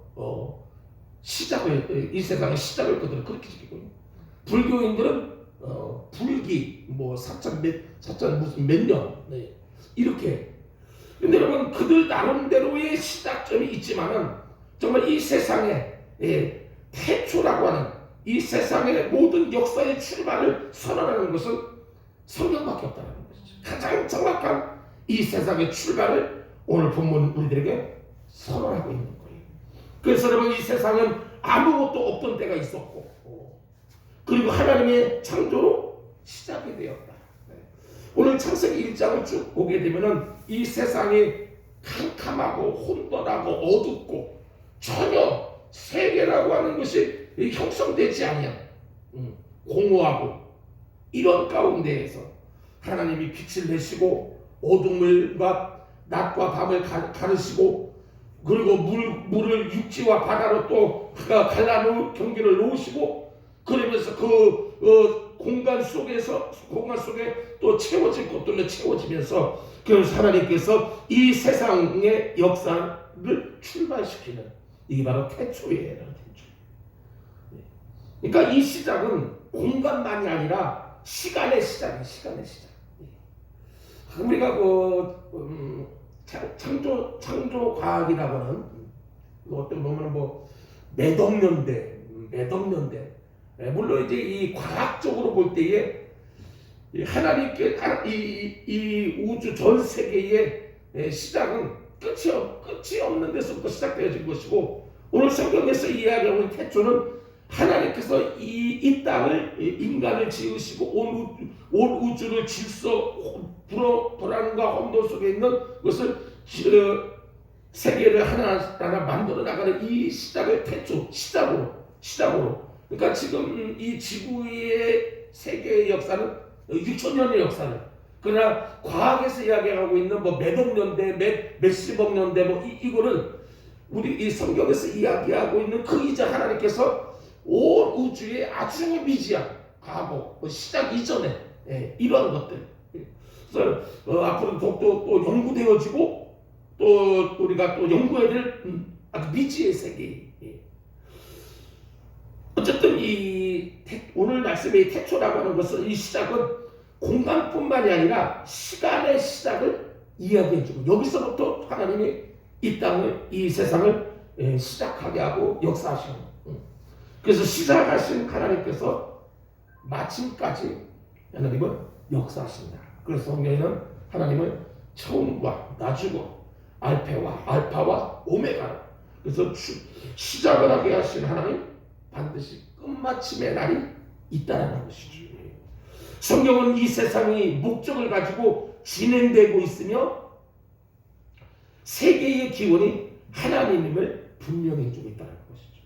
이 세상의 시작을 그들은 그렇게 지키고 있는. 불교인들은 불기 사천 무슨 몇 년 이렇게. 근데 여러분 그들 나름대로의 시작점이 있지만은 정말 이 세상에 태초라고 하는 이 세상의 모든 역사의 출발을 선언하는 것은 성경밖에 없다는 것이죠. 가장 정확한 이 세상의 출발을 오늘 본문 우리들에게 선언하고 있는 거예요. 그래서 여러분 이 세상은 아무것도 없던 때가 있었고 그리고 하나님의 창조로 시작이 되었다. 오늘 창세기 1장을 쭉 보게 되면은 이 세상이 캄캄하고 혼돈하고 어둡고 전혀 세계라고 하는 것이 형성되지 아니한 공허하고 이런 가운데에서 하나님이 빛을 내시고 어둠과 낮과 밤을 가르시고 그리고 물을 육지와 바다로 또 갈라놓은 경계를 놓으시고 그러면서 그 공간 속에 또 채워질 것들로 채워지면서 그래서 하나님께서 이 세상의 역사를 출발시키는 이게 바로 태초예요. 그러니까 이 시작은 공간만이 아니라 시간의 시작이에요. 시간의 시작. 우리가 창조 과학이라고 하는 어떤 보면 몇억 년대 물론 이제 이 과학적으로 볼 때에 하나님께 이 우주 전 세계의 시작은 끝이 없는 데서부터 시작되어진 것이고 오늘 성경에서 이야기하고 있는 태초는 하나님께서 이 땅을 인간을 지으시고 온 우주를 질서 불안과 혼돈 속에 있는 것을 세계를 하나하나 만들어 나가는 이 시작을 태초 시작으로 그러니까 지금 이 지구의 세계의 역사는 6천년의 역사를 그러나 과학에서 이야기하고 있는 몇억 년대 몇십억 년대 이거는 우리 이 성경에서 이야기하고 있는 그 이자 하나님께서 온 우주에 아주 미지한 과거 시작 이전에 이러한 것들 그래서 앞으로 또 연구되어지고 또 우리가 또 연구해야 될 아주 미지의 세계 어쨌든 오늘 말씀의 태초라고 하는 것은 이 시작은 공간뿐만이 아니라 시간의 시작을 이야기해주고 여기서부터 하나님이 이 땅을 이 세상을 시작하게 하고 역사하시는 그래서 시작하신 하나님께서 마침까지 하나님은 역사하신다. 그래서 성경에는 하나님은 처음과 나중고 알파와 오메가로 그래서 시작을 하게 하신 하나님 반드시 끝마침의 날이 있다는 것이죠. 성경은 이 세상이 목적을 가지고 진행되고 있으며 세계의 기원이 하나님임을 분명히 해주고 있다는 것이죠.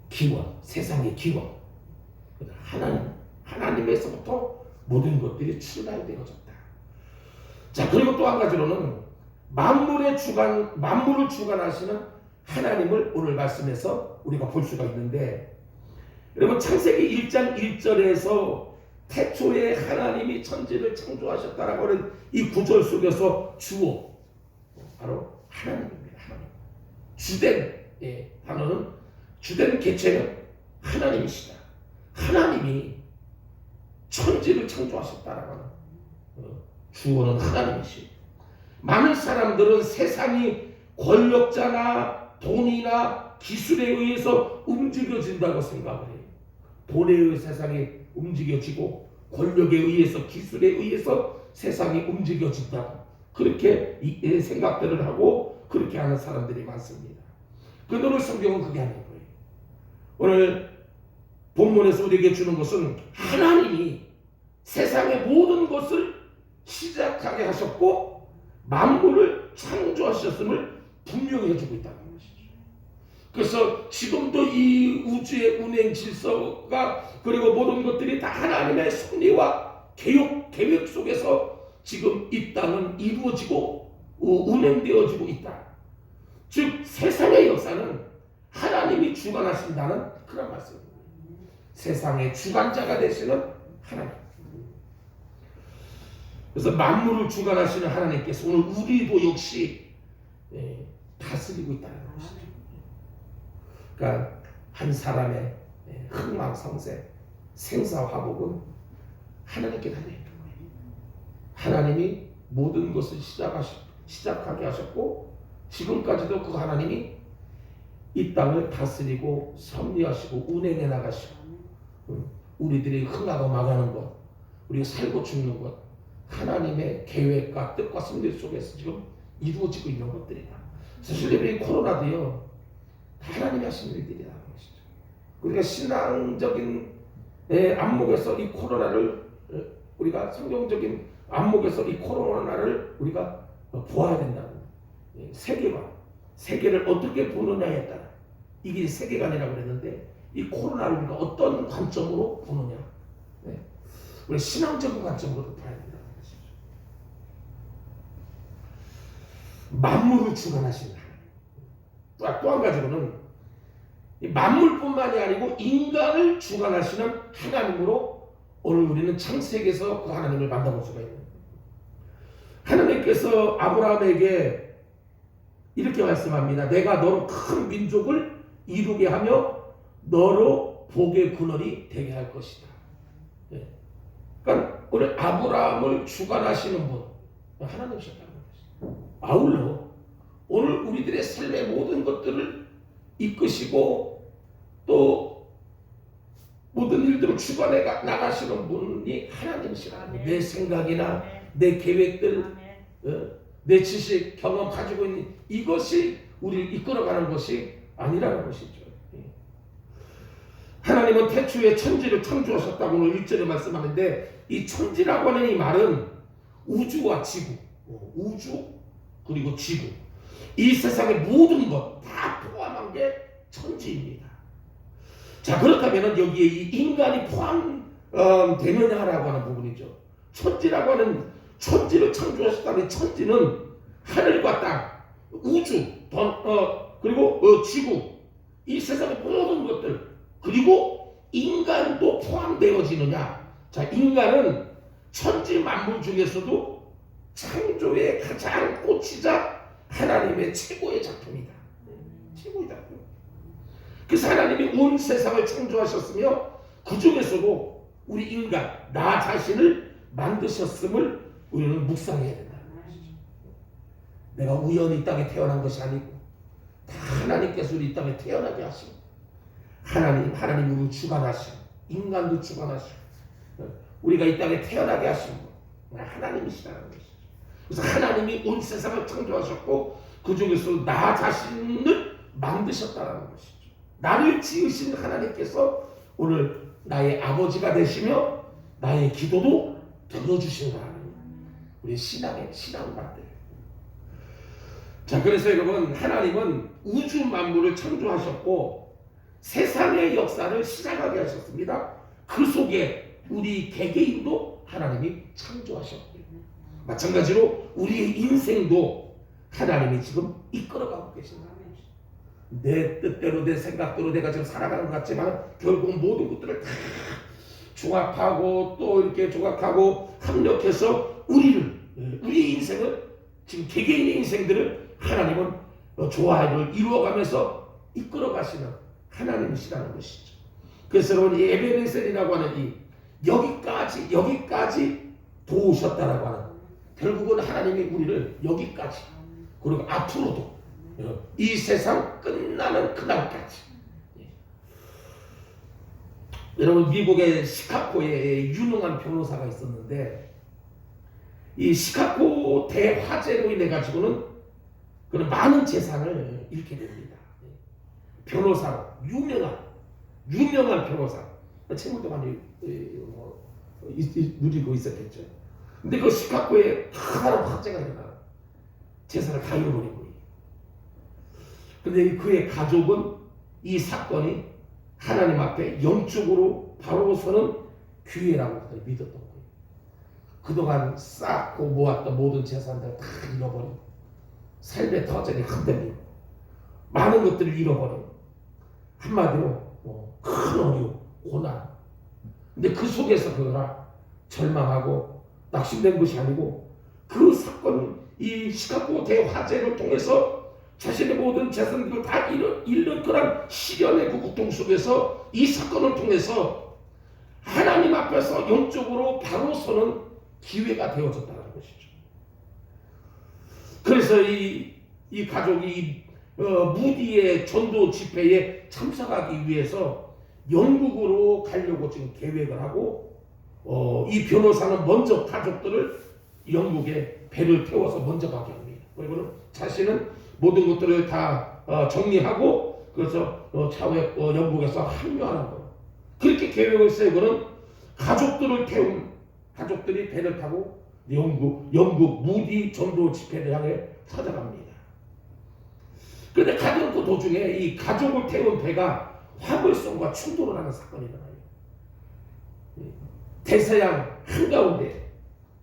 기원, 세상의 기원 하나님에서부터 모든 것들이 출발되어졌다. 자 그리고 또 한 가지로는 만물을 주관하시는 하나님을 오늘 말씀에서 우리가 볼 수가 있는데 여러분 창세기 1장 1절에서 태초에 하나님이 천지를 창조하셨다라고 하는 이 구절 속에서 주어 바로 하나님입니다. 하나님. 주된 단어는 주된 개체는 하나님이시다. 하나님이 천지를 창조하셨다라고 하는 주어는 하나님이시. 많은 사람들은 세상이 권력자나 돈이나 기술에 의해서 움직여진다고 생각을 해요. 돈에 의해 세상이 움직여지고 권력에 의해서 기술에 의해서 세상이 움직여진다. 그렇게 생각들을 하고 그렇게 하는 사람들이 많습니다. 그런데 오늘 성경은 그게 아닌 거예요. 오늘 본문에서 우리에게 주는 것은 하나님이 세상의 모든 것을 시작하게 하셨고 만물을 창조하셨음을 분명히 해주고 있다는 것이죠. 그래서 지금도 이 우주의 운행 질서가 그리고 모든 것들이 다 하나님의 섭리와 계획 속에서 지금 이 땅은 이루어지고 운행되어지고 있다. 즉 세상의 역사는 하나님이 주관하신다는 그런 말씀입니다. 세상의 주관자가 되시는 하나님. 그래서 만물을 주관하시는 하나님께서 오늘 우리도 역시 다스리고 있다는 것이죠. 그러니까 한 사람의 흥망성쇠, 생사화복은 하나님께 달려있는 거예요. 하나님이 모든 것을 시작하시고 시작하게 하셨고 지금까지도 그 하나님이 이 땅을 다스리고 섭리하시고 운행해 나가시고 우리들이 흥하고 망하는 것, 우리가 살고 죽는 것, 하나님의 계획과 뜻과 섭리 속에서 지금 이루어지고 있는 것들이다. 사실 이 코로나도요, 다 하나님이 하신 일들이라는 것이죠. 우리가 신앙적인 안목에서 이 코로나를, 우리가 성경적인 안목에서 이 코로나를 우리가 보아야 된다는 세계관, 세계를 어떻게 보느냐에 따라, 이게 세계관이라고 그랬는데 이 코로나를 우리가 어떤 관점으로 보느냐, 우리 신앙적인 관점으로 봐야 된다는 것이죠. 만물을 주관하신 하나님. 또 한 가지로는 만물뿐만이 아니고 인간을 주관하시는 하나님으로 오늘 우리는 창세기에서 그 하나님을 만나볼 수가 있는 거예요. 하나님께서 아브라함에게 이렇게 말씀합니다. 내가 너로 큰 민족을 이루게 하며 너로 복의 근원이 되게 할 것이다. 그러니까 오늘 아브라함을 주관하시는 분 하나님이셨다는 것이죠. 아울러 오늘 우리들의 삶의 모든 것들을 이끄시고 또 모든 일들을 주관해 나가시는 분이 하나님이시라는 거예요. 내 생각이나 내 계획들, 내 지식, 경험 가지고 있는 이것이 우리를 이끌어가는 것이 아니라는 것이죠. 하나님은 태초에 천지를 창조하셨다고 오늘 1절에 말씀하는데 이 천지라고 하는 이 말은 우주와 지구, 우주 그리고 지구, 이 세상의 모든 것 다 포함한 게 천지입니다. 자, 그렇다면 여기에 이 인간이 포함되느냐라고 하는 부분이죠. 천지라고 하는 천지를 창조하셨다는 천지는 하늘과 땅, 우주, 그리고 지구, 이 세상의 모든 것들, 그리고 인간도 포함되어지느냐. 자, 인간은 천지 만물 중에서도 창조의 가장 꽃이자 하나님의 최고의 작품이다. 최고의 작품. 그래서 하나님이 온 세상을 창조하셨으며 그 중에서도 우리 인간, 나 자신을 만드셨음을 우리는 묵상해야 된다는 것이죠. 내가 우연히 이 땅에 태어난 것이 아니고 다 하나님께서 우리 이 땅에 태어나게 하시고 하나님이 우리를 주관하시고 인간도 주관하시고 우리가 이 땅에 태어나게 하신 분 하나님이시라는 것이죠. 그래서 하나님이 온 세상을 창조하셨고 그 중에서 나 자신을 만드셨다는 것이죠. 나를 지으신 하나님께서 오늘 나의 아버지가 되시며 나의 기도도 들어주신 하나님. 우리 신앙받들. 자, 그래서 여러분, 하나님은 우주 만물을 창조하셨고 세상의 역사를 시작하게 하셨습니다. 그 속에 우리 개개인도 하나님이 창조하셨고 마찬가지로 우리의 인생도 하나님이 지금 이끌어가고 계신다. 내 뜻대로 내 생각대로 내가 지금 살아가는 것 같지만 결국 모든 것들을 다 종합하고 또 이렇게 조각하고 합력해서 우리 인생을 지금 개개인의 인생들을 하나님은 조화를 이루어가면서 이끌어가시는 하나님이시라는 것이죠. 그래서 여러분 이 에베네셀이라고 하는 이 여기까지 도우셨다라고 하는 결국은 하나님이 우리를 여기까지 그리고 앞으로도 이 세상 끝나는 그날까지. 여러분 미국의 시카고에 유능한 변호사가 있었는데 이 시카고 대화재로 인해 가지고는 그런 많은 재산을 잃게 됩니다. 변호사로 유명한 변호사 채무도 많이 누리고 있었겠죠. 근데 그 시카고에 큰 화재가 일어나 재산을 다 잃어버리고. 근데 그의 가족은 이 사건이 하나님 앞에 영적으로 바로 서는 기회라고 믿었던 거예요. 그동안 쌓고 모았던 모든 재산들 다 잃어버리고 삶의 터전이 흔들리고 많은 것들을 잃어버리고 한마디로 큰 어려움, 고난. 근데 그 속에서 그거라 절망하고 낙심된 것이 아니고 그 사건, 이 시카고 대화재를 통해서 자신의 모든 재산들을 다 잃는 그런 시련의 그 고통 속에서 이 사건을 통해서 하나님 앞에서 영적으로 바로 서는 기회가 되어졌다는 것이죠. 그래서 이 가족이 무디의 전도 집회에 참석하기 위해서 영국으로 가려고 지금 계획을 하고 이 변호사는 먼저 가족들을 영국에 배를 태워서 먼저 가게 합니다. 그리고는 자신은 모든 것들을 다 정리하고 그래서 차후에 영국에서 합류하는 거예요. 그렇게 계획을 세고는 가족들을 태운 가족들이 배를 타고 영국 무디 전도 집회를 향해 찾아갑니다. 그런데 가던 그 도중에 이 가족을 태운 배가 화물선과 충돌을 하는 사건이 일어나요. 대서양 한가운데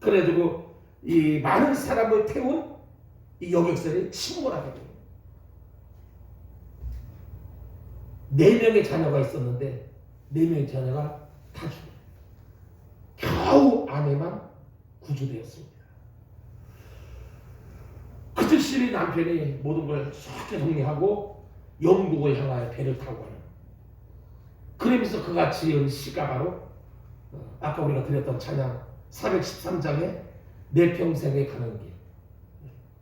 그래가지고 이 많은 사람을 태운 이 여객선이 침몰하게 돼요. 4명의 자녀가 있었는데 4명의 자녀가 다 죽어요. 겨우 아내만 구조되었습니다. 그 즉시 남편이 모든 걸 좋게 정리하고 영국을 향하여 배를 타고 가요. 그러면서 그가 지은 시가 바로 아까 우리가 드렸던 찬양 413장의 내 평생에 가는 길,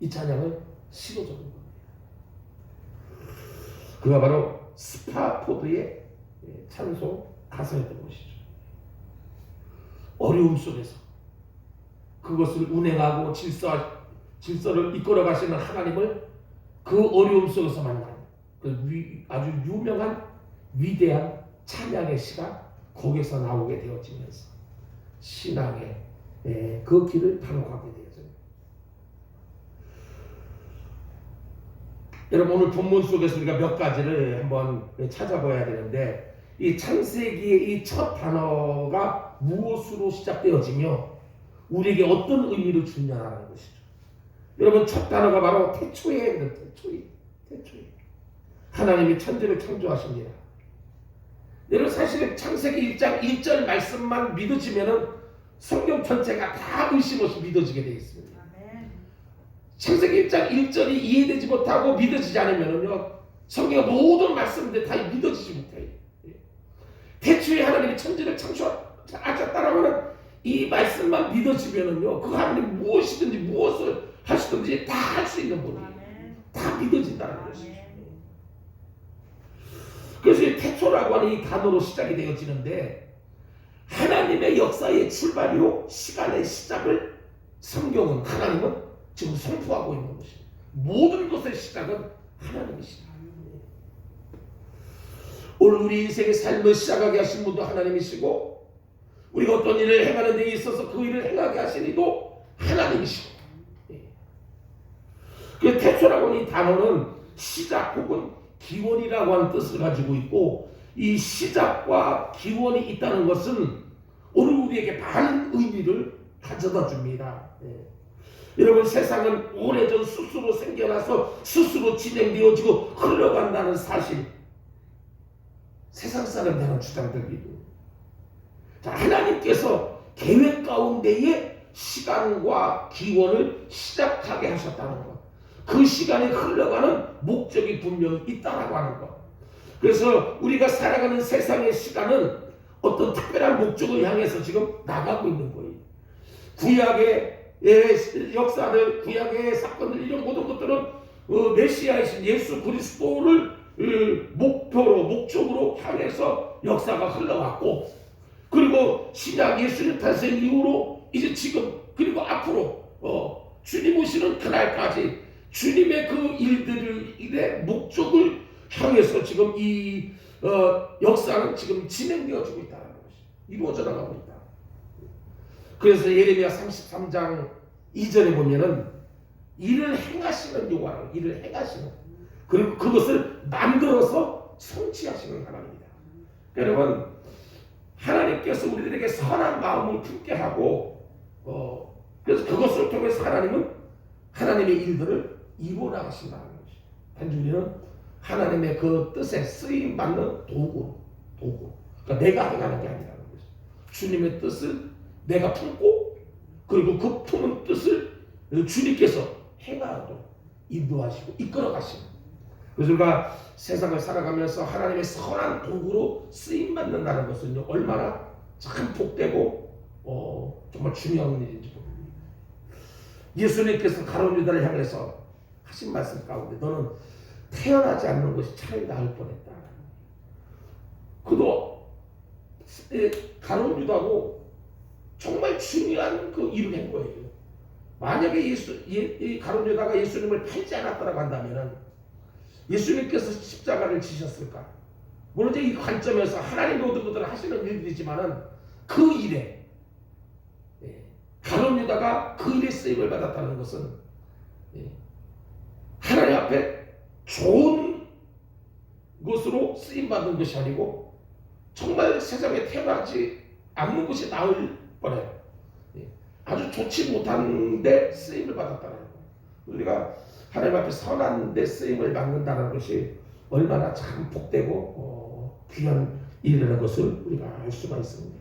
이 찬양을 시로 적은 겁니다. 그가 바로 스파포드의 찬송 가사였던 것이죠. 어려움 속에서 그것을 운행하고 질서를 이끌어 가시는 하나님을 그 어려움 속에서 만난 아주 유명한 위대한 찬양의 시가 거기서 나오게 되어지면서 신앙의 그 길을 바로 가게 되어져요. 여러분 오늘 본문 속에서 우리가 몇 가지를 한번 찾아봐야 되는데 이 창세기의 이 첫 단어가 무엇으로 시작되어지며 우리에게 어떤 의미를 주냐라는 것이죠. 여러분 첫 단어가 바로 태초에 하나님이 천지를 창조하십니다. 여러분 사실은 창세기 1장 1절 말씀만 믿어지면은 성경 전체가 다 의심 없이 믿어지게 되어 있습니다. 창세기 1장 1절이 이해되지 못하고 믿어지지 않으면은요 성경 모든 말씀들 다 믿어지지 못해요. 태초에 하나님이 천지를 창조하셨다라고는 이 말씀만 믿어지면은요 그 하나님 무엇이든지 무엇을 하시든지 다 할 수 있는 분이에요. 다 믿어진다는 것이죠. 그래서 이 태초라고 하는 이 단어로 시작이 되어지는데 하나님의 역사의 출발이요 시간의 시작을 성경은 하나님은 지금 선포하고 있는 것입니다. 모든 것의 시작은 하나님이십니다. 오늘 우리 인생의 삶을 시작하게 하신 분도 하나님이시고 우리가 어떤 일을 행하는 데 있어서 그 일을 행하게 하신 이도 하나님이시고 그 태초라고 하는 이 단어는 시작 혹은 기원이라고 하는 뜻을 가지고 있고 이 시작과 기원이 있다는 것은 오늘 우리에게 많은 의미를 가져다 줍니다. 여러분 세상은 오래전 스스로 생겨나서 스스로 진행되어지고 흘러간다는 사실 세상 사람들은 주장들이고 자, 하나님께서 계획 가운데에 시간과 기원을 시작하게 하셨다는 것 그 시간이 흘러가는 목적이 분명히 있다라고 하는 것 그래서 우리가 살아가는 세상의 시간은 어떤 특별한 목적을 향해서 지금 나가고 있는 거예요. 구약의 역사들, 구약의 사건들 이런 모든 것들은 메시아이신 예수 그리스도를 목적으로 향해서 역사가 흘러갔고 그리고 신약 예수님 탄생 이후로 이제 지금 그리고 앞으로 주님 오시는 그날까지 주님의 그 일의 목적을 향해서 지금 이 역사는 지금 진행되어지고 있다는 것이 이루어져 나가고 있다. 그래서 예레미야 33장 2절에 보면은 일을 행하시는 여호와를 일을 행하시는 그리고 그것을 만들어서 성취하시는 하나님이다. 여러분 하나님께서 우리들에게 선한 마음을 품게 하고 그래서 그것을 통해서 하나님은 하나님의 일들을 이루어 나가신다는 것이 단순히는 하나님의 그 뜻에 쓰임 받는 도구 그러니까 내가 행하는 게 아니라는 것이 주님의 뜻을 내가 품고 그리고 그 품은 뜻을 주님께서 행하도록 인도하시고 이끌어 가시는 그래서 우리가 세상을 살아가면서 하나님의 선한 도구로 쓰임 받는다는 것은 얼마나 참 복되고 정말 중요한 일인지 모릅니다. 예수님께서 가룟 유다를 향해서 하신 말씀 가운데 너는 태어나지 않는 것이 차라리 나을 뻔했다. 그도 가룟 유다고 정말 중요한 그 일을 한 거예요. 만약에 가룟 유다가 예수님을 팔지 않았다고 한다면 예수님께서 십자가를 지셨을까? 물론 이제 이 관점에서 하나님 모든 것들을 하시는 일들이지만은 그 일에 가룟 유다가 그 일에 쓰임을 받았다는 것은 하나님 앞에 좋은 것으로 쓰임 받은 것이 아니고 정말 세상에 태어나지 않는 것이 나을 뻔해요. 아주 좋지 못한 데 쓰임을 받았다는 거예요. 우리가 하나님 앞에 선한 데 쓰임을 받는다는 것이 얼마나 참 복되고 귀한 일이라는 것을 우리가 알 수가 있습니다.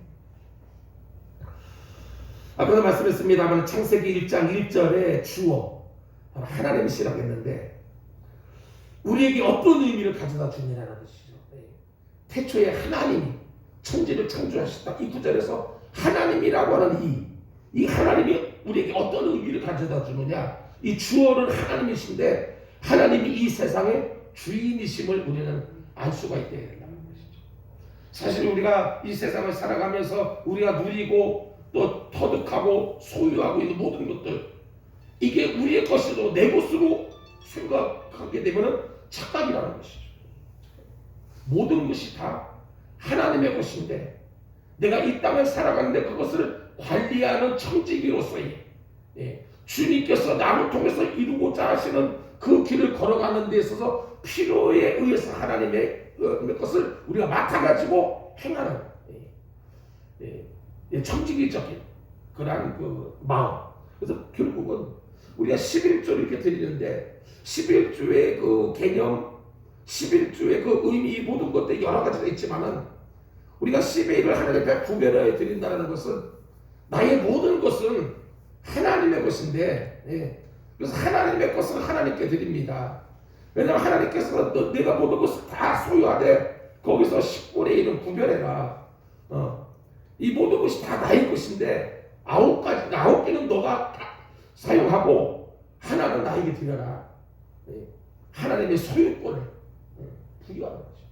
아까도 말씀했습니다만 창세기 1장 1절에 주어 하나님이시라고 했는데 우리에게 어떤 의미를 가져다 주느냐는 것이죠. 태초에 하나님이 천지를 창조하셨다. 이 구절에서 하나님이라고 하는 이 하나님이 우리에게 어떤 의미를 가져다 주느냐. 이 주어는 하나님이신데 하나님이 이 세상의 주인이심을 우리는 알 수가 있게 된다는 것이죠. 사실 우리가 이 세상을 살아가면서 우리가 누리고 또 터득하고 소유하고 있는 모든 것들 이게 우리의 것이고 내 것으로 생각하게 되면 착각이라는 것이죠. 모든 것이 다 하나님의 것인데 내가 이 땅을 살아가는데 그것을 관리하는 청지기로서의 주님께서 나를 통해서 이루고자 하시는 그 길을 걸어가는 데 있어서 필요에 의해서 하나님의 것을 우리가 맡아가지고 행하는 청지기적인 그러한 그 마음. 그래서 결국은 우리가 11조를 이렇게 드리는데 11조의 그 개념, 11조의 그 의미 모든 것들이 여러 가지가 있지만은 우리가 11을 하나님 앞에 구별해 드린다는 것은 나의 모든 것은 하나님의 것인데 그래서 하나님의 것은 하나님께 드립니다. 왜냐하면 하나님께서 내가 모든 것을 다 소유하되 거기서 10분의 1은 구별해라. 이 모든 것이 다 나의 것인데 9개는 너가 사용하고 하나는 나에게 드려라. 하나님의 소유권을 부여하는 거죠.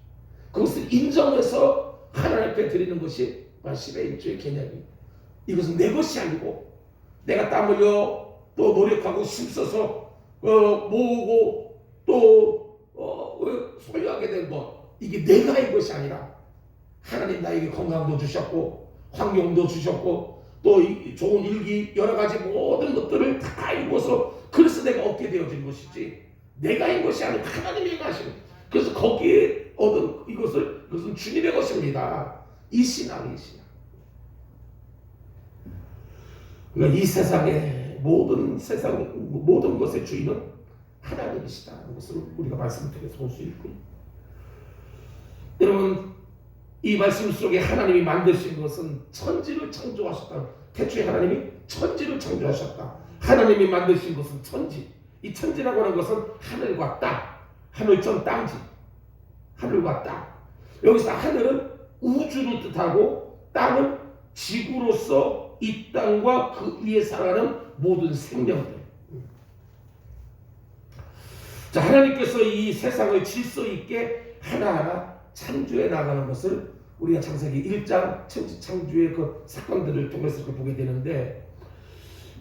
그것을 인정해서 하나님 앞에 드리는 것이 10의 1조의 개념입니다. 이것은 내 것이 아니고 내가 땀 흘려 또 노력하고 힘써서 모으고 또 소유하게 된 것 이게 내가 한 것이 아니라 하나님 나에게 건강도 주셨고 환경도 주셨고 또 좋은 일기 여러 가지 모든 것들을 다 이루어서 그래서 내가 얻게 되어진 것이지 내가 한 것이 아니고 하나님이 하시는 그래서 거기에 얻은 이것은 주님의 것입니다. 이 신앙이 그러니까 이 세상의 모든 것의 주인은 하나님이시다는 것을 우리가 말씀을 통해서 볼 수 있고요. 여러분 이 말씀 속에 하나님이 만드신 것은 천지를 창조하셨다. 태초에 하나님이 천지를 창조하셨다. 하나님이 만드신 것은 천지. 이 천지라고 하는 것은 하늘과 땅, 하늘전 땅지, 하늘과 땅. 여기서 하늘은 우주를 뜻하고 땅은 지구로서 이 땅과 그 위에 살아가는 모든 생명들. 자, 하나님께서 이 세상을 질서 있게 하나하나 창조해 나가는 것을 우리가 창세기 1장 천지 창조의 그 사건들을 통해서 보게 되는데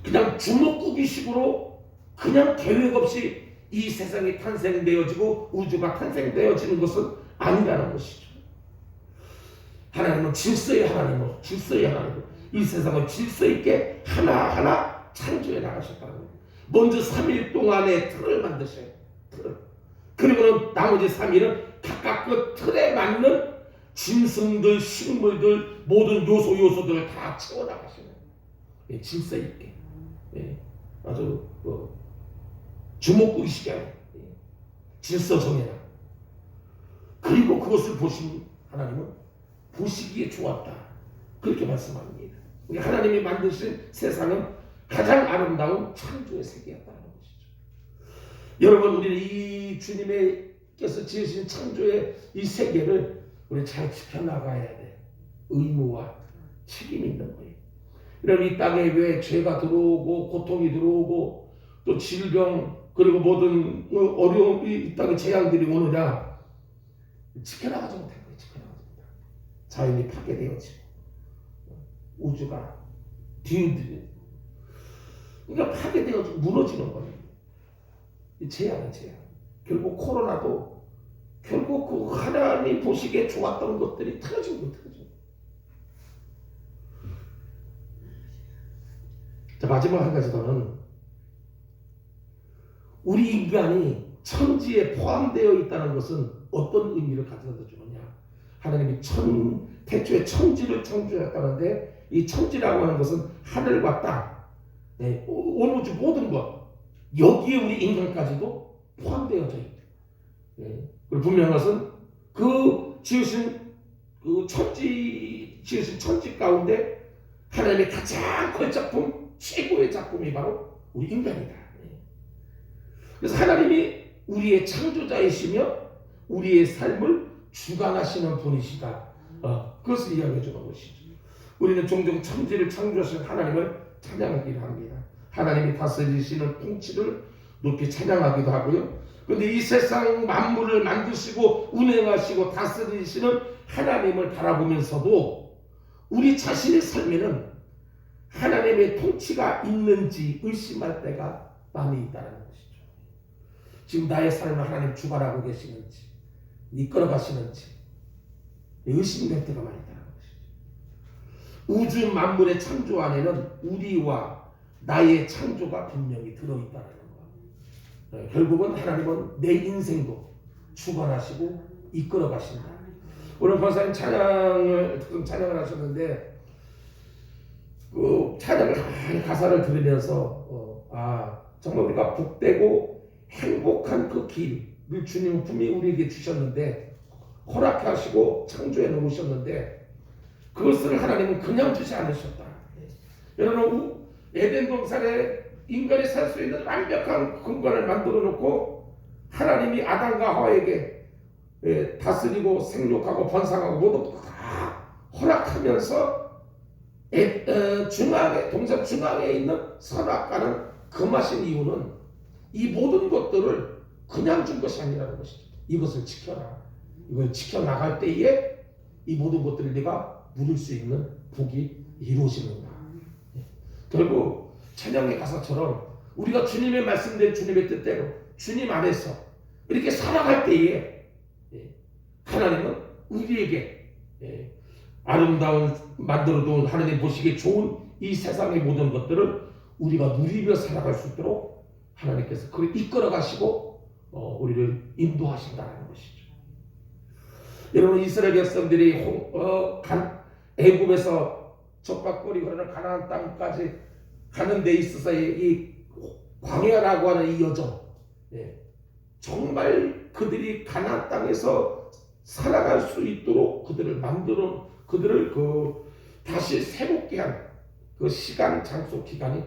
그냥 주먹구기식으로 그냥 계획 없이 이 세상이 탄생되어지고 우주가 탄생되어지는 것은 아니라는 것이죠. 하나님은 질서의 하나님으로 이 세상을 질서 있게 하나하나 창조해 나가셨다는 거예요. 먼저 3일 동안의 틀을 만드셔요. 그리고는 나머지 3일은 각각 그 틀에 맞는 짐승들, 식물들, 모든 요소들을 다 채워나가시는 질서 있게 아주 주먹구이시게 하는 질서 정해라. 그리고 그것을 보신 하나님은 보시기에 좋았다. 그렇게 말씀합니다. 하나님이 만드신 세상은 가장 아름다운 창조의 세계였다는 것이죠. 여러분 우리는 이 주님께서 지으신 창조의 이 세계를 우리 잘 지켜나가야 돼. 의무와 책임이 있는 거예요. 이런 이 땅에 왜 죄가 들어오고 고통이 들어오고 또 질병 그리고 모든 어려움이 이 땅에 재앙들이 오느냐? 지켜나가지 못한 거예요. 지켜나가지 못한 거예요. 자연이 파괴되어지고 우주가 뒤흔들려. 그러니까 파괴되어지고 무너지는 거예요. 이 재앙은 재앙. 결국 코로나도 결국 그 하나님 보시기에 좋았던 것들이 틀어진 거예요. 틀어진 거예요. 자, 마지막 한 가지 더는 우리 인간이 천지에 포함되어 있다는 것은 어떤 의미를 가져다 주느냐? 하나님이 태초에 천지를 창조했다는데 이 천지라고 하는 것은 하늘과 땅, 온 우주 모든 것 여기에 우리 인간까지도 포함되어져 있다. 그리고 분명한 것은 그 지으신 천지 가운데 하나님의 가장 걸작품 최고의 작품이 바로 우리 인간이다. 그래서 하나님이 우리의 창조자이시며 우리의 삶을 주관하시는 분이시다. 그것을 이야기해 주는 것이죠. 우리는 종종 천지를 창조하신 하나님을 찬양하기도 합니다. 하나님이 다스리시는 통치를 높이 찬양하기도 하고요. 그런데 이 세상 만물을 만드시고 운행하시고 다스리시는 하나님을 바라보면서도 우리 자신의 삶에는 하나님의 통치가 있는지 의심할 때가 많이 있다는 것이죠. 지금 나의 삶을 하나님 주관하고 계시는지 이끌어 가시는지 의심될 때가 많이 있다는 것이죠. 우주 만물의 창조 안에는 우리와 나의 창조가 분명히 들어있다는 거. 결국은 하나님은 내 인생도 주관하시고 이끌어 가신다. 오늘 권사님 찬양을 하셨는데 그 찬양을 가사를 들으면서 정말 우리가 복되고 행복한 그 길을 주님은 분명히 우리에게 주셨는데 허락하시고 창조해 놓으셨는데 그것을 하나님은 그냥 주지 않으셨다. 여러분 에덴 동산에 인간이 살 수 있는 완벽한 공간을 만들어 놓고 하나님이 아담과 하와에게 다스리고 생육하고 번성하고 모두 다 허락하면서 동산 중앙에 있는 선악과는 금하신 이유는 이 모든 것들을 그냥 준 것이 아니라는 것이죠. 이것을 지켜라. 이걸 지켜나갈 때에 이 모든 것들을 내가 누릴 수 있는 복이 이루어지는가. 결국 찬양의 가사처럼 우리가 주님의 말씀대로 주님의 뜻대로 주님 안에서 이렇게 살아갈 때에 하나님은 우리에게 아름다운 만들어둔 하나님 보시기에 좋은 이 세상의 모든 것들을 우리가 누리며 살아갈 수 있도록 하나님께서 그를 이끌어 가시고 우리를 인도하신다는 것이죠. 여러분 이스라엘 백성들이 애굽에서 젖밥거리고 하는 가나안 땅까지 가는 데 있어서의 이 광야라고 하는 이 여정, 정말 그들이 가나안 땅에서 살아갈 수 있도록 그들을 만들어 그들을 다시 새롭게 한 그 시간, 장소, 기간이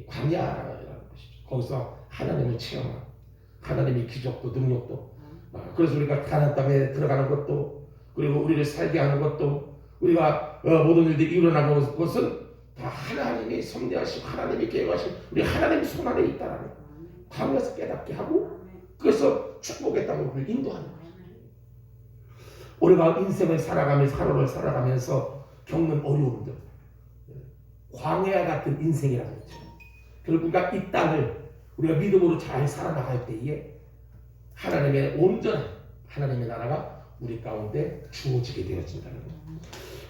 광야라는 것이죠. 거기서 하나님을 체험한 하나님의 기적도 능력도 그래서 우리가 가나안 땅에 들어가는 것도 그리고 우리를 살게 하는 것도 우리가 모든 일들이 일어나는 것은 다 하나님이 섭리하시고 하나님이 계획하신 우리 하나님 손 안에 있다라는 거. 광야에서 깨닫게 하고 그래서 축복의 땅으로 우리를 인도하는 거예요. 우리가 인생을 살아가면서 하루를 살아가면서 겪는 어려움들 광야 같은 인생이라는 거죠. 결국 이 땅을 우리가 믿음으로 잘 살아나갈 때에 하나님의 온전한 하나님의 나라가 우리 가운데 주어지게 되어진다는 거예요.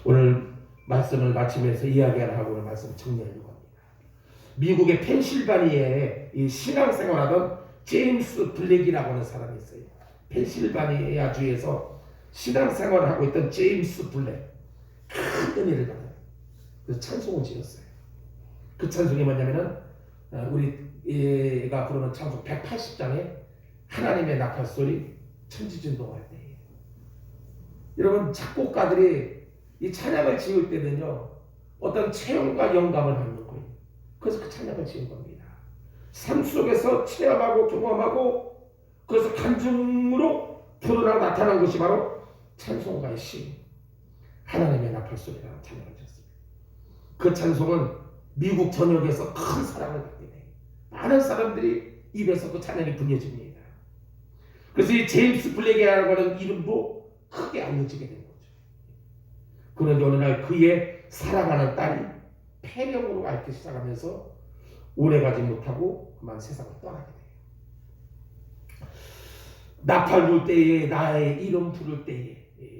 오늘 말씀을 마치면서 이야기를 하고 오늘 말씀을 정리하려고 합니다. 미국의 펜실바니아에 이 신앙생활하던 제임스 블랙이라고 하는 사람이 있어요. 펜실바니아 주에서 신앙생활을 하고 있던 제임스 블랙 큰 은혜를 받아요. 그래서 찬송을 지었어요. 그 찬송이 뭐냐면은 우리가 부르는 찬송 180장에 하나님의 낙하소리 천지진동할 때예요. 여러분 작곡가들이 이 찬양을 지을 때는요 어떤 체험과 영감을 받는 거예요. 그래서 그 찬양을 지은 겁니다. 삶 속에서 체험하고 경험하고 그래서 간증으로 드러나 나타난 것이 바로 찬송가의 시 하나님의 나팔소리라는 찬양을 지었습니다. 그 찬송은 미국 전역에서 큰 사랑을 받게 돼요. 많은 사람들이 입에서 그 찬양이 불려집니다. 그래서 이 제임스 블랙이라고 하는 이름도 크게 알려지게 된 거죠. 그런데 어느 날 그의 사랑하는 딸이 폐렴으로 앓기 시작하면서 오래가지 못하고 그만 세상을 떠나게 돼요. 나팔 불 때에 나의 이름 부를 때에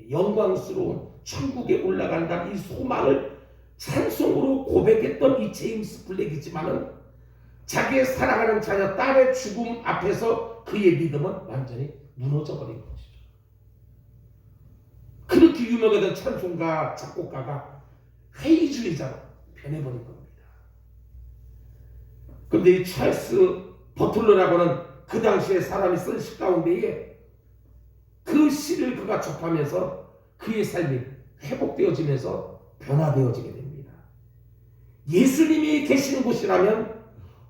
영광스러운 천국에 올라간다 이 소망을 찬송으로 고백했던 이 제임스 블랙이지만은 자기의 사랑하는 자녀 딸의 죽음 앞에서 그의 믿음은 완전히 무너져 버린 것이죠. 그렇게 유명했던 찬송가 작곡가가 회의주의자로 변해버린 겁니다. 그런데 이 찰스 버틀러라고 하는 그 당시에 사람이 쓴 시 가운데에 그 시를 그가 접하면서 그의 삶이 회복되어지면서 변화되어지게 됩니다. 예수님이 계시는 곳이라면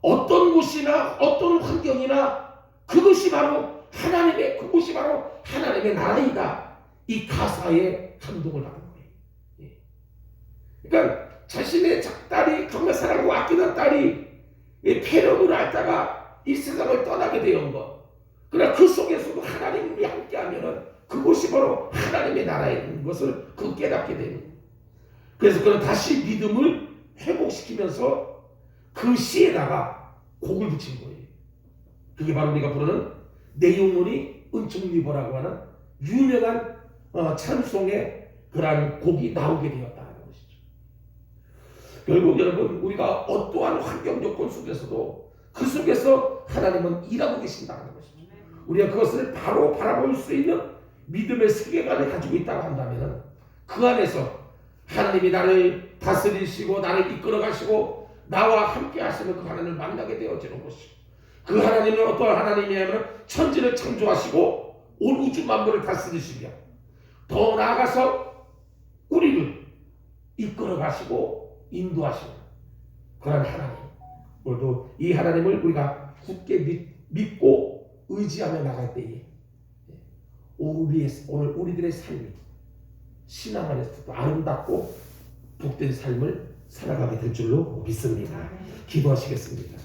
어떤 곳이나 어떤 환경이나 그것이 바로 하나님의 그곳이 바로 하나님의 나라이다. 이 가사에 감동을 받은 거예요. 예. 그러니까 자신의 딸이 정말 사랑하고 아끼던 딸이 폐렴을 앓다가 이 세상을 떠나게 되는 것. 그러나 그 속에서도 하나님이 함께하면은 그곳이 바로 하나님의 나라인 것을 그 깨닫게 되는 거예요. 그래서 그는 다시 믿음을 회복시키면서 그 시에다가 곡을 붙인 거예요. 그게 바로 우리가 부르는 내 영혼이 은총리버라고 하는 유명한 찬송의 그러한 곡이 나오게 되었다는 것이죠. 결국 여러분 우리가 어떠한 환경 조건 속에서도 그 속에서 하나님은 일하고 계신다는 것이죠. 우리가 그것을 바로 바라볼 수 있는 믿음의 세계관을 가지고 있다고 한다면 그 안에서 하나님이 나를 다스리시고 나를 이끌어 가시고 나와 함께 하시는 그 하나님을 만나게 되어지는 것이고 그 하나님은 어떠한 하나님이냐면 천지를 창조하시고 온 우주 만물을 다스리시며 더 나아가서 우리를 이끌어 가시고 인도하시는 그런 하나님. 오늘도 이 하나님을 우리가 굳게 믿고 의지하며 나갈 때에 오늘 우리들의 삶이 신앙 안에서도 아름답고 복된 삶을 살아가게 될 줄로 믿습니다. 기도하시겠습니다.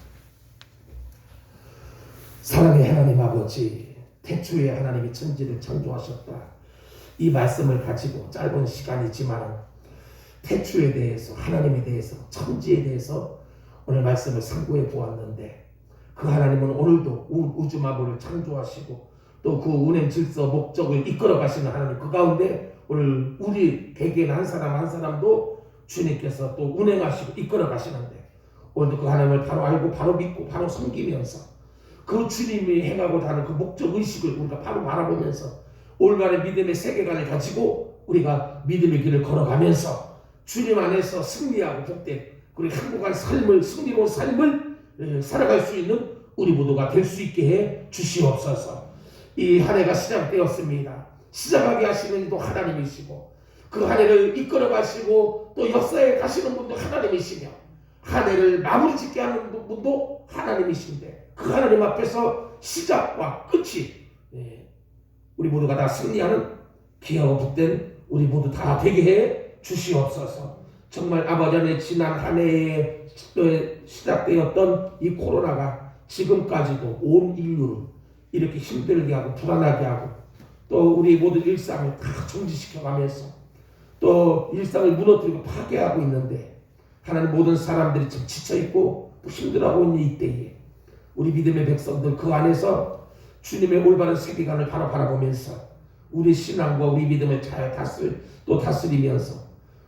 사랑의 하나님 아버지, 태초에 하나님이 천지를 창조하셨다. 이 말씀을 가지고 짧은 시간이지만 태초에 대해서 하나님에 대해서 천지에 대해서 오늘 말씀을 상고해 보았는데 그 하나님은 오늘도 우주 만물을 창조하시고 또 그 운행 질서 목적을 이끌어 가시는 하나님 그 가운데 오늘 우리 개개인 한 사람 한 사람도 주님께서 또 운행하시고 이끌어 가시는데 오늘도 그 하나님을 바로 알고 바로 믿고 바로 섬기면서 그 주님이 행하고 다는 그 목적 의식을 우리가 바로 바라보면서 올바른 믿음의 세계관을 가지고 우리가 믿음의 길을 걸어가면서 주님 안에서 승리하고 복된 그리고 행복한 삶을 승리로운 삶을 살아갈 수 있는 우리 모두가 될 수 있게 해 주시옵소서. 이 한 해가 시작되었습니다. 시작하게 하시는 이도 하나님이시고 그 한 해를 이끌어 가시고 또 역사에 가시는 분도 하나님이시며 한 해를 마무리 짓게 하는 분도 하나님이신데 그 하나님 앞에서 시작과 끝이 우리 모두가 다 승리하는 귀하고 복된 우리 모두 다 되게 해 주시옵소서. 정말 아버지 안에 지난 한 해에 시작되었던 이 코로나가 지금까지도 온 인류를 이렇게 힘들게 하고 불안하게 하고 또 우리 모든 일상을 다 정지시켜가면서 또 일상을 무너뜨리고 파괴하고 있는데 하나님 모든 사람들이 지금 지쳐있고 또 힘들어하고 있는 이때에 우리 믿음의 백성들 그 안에서 주님의 올바른 세계관을 바로 바라보면서 우리 신앙과 우리 믿음을 잘 다스리면서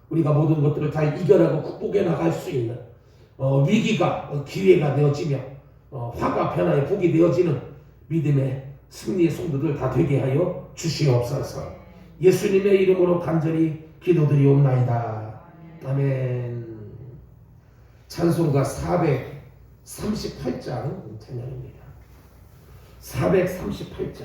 우리가 모든 것들을 다 이겨내고 극복해 나갈 수 있는 위기가 기회가 되어지며 화가 변화의 복이 되어지는 믿음의 승리의 성도들 다 되게 하여 주시옵소서. 예수님의 이름으로 간절히 기도드리옵나이다. 아멘. 찬송가 438장 찬양입니다. 438장.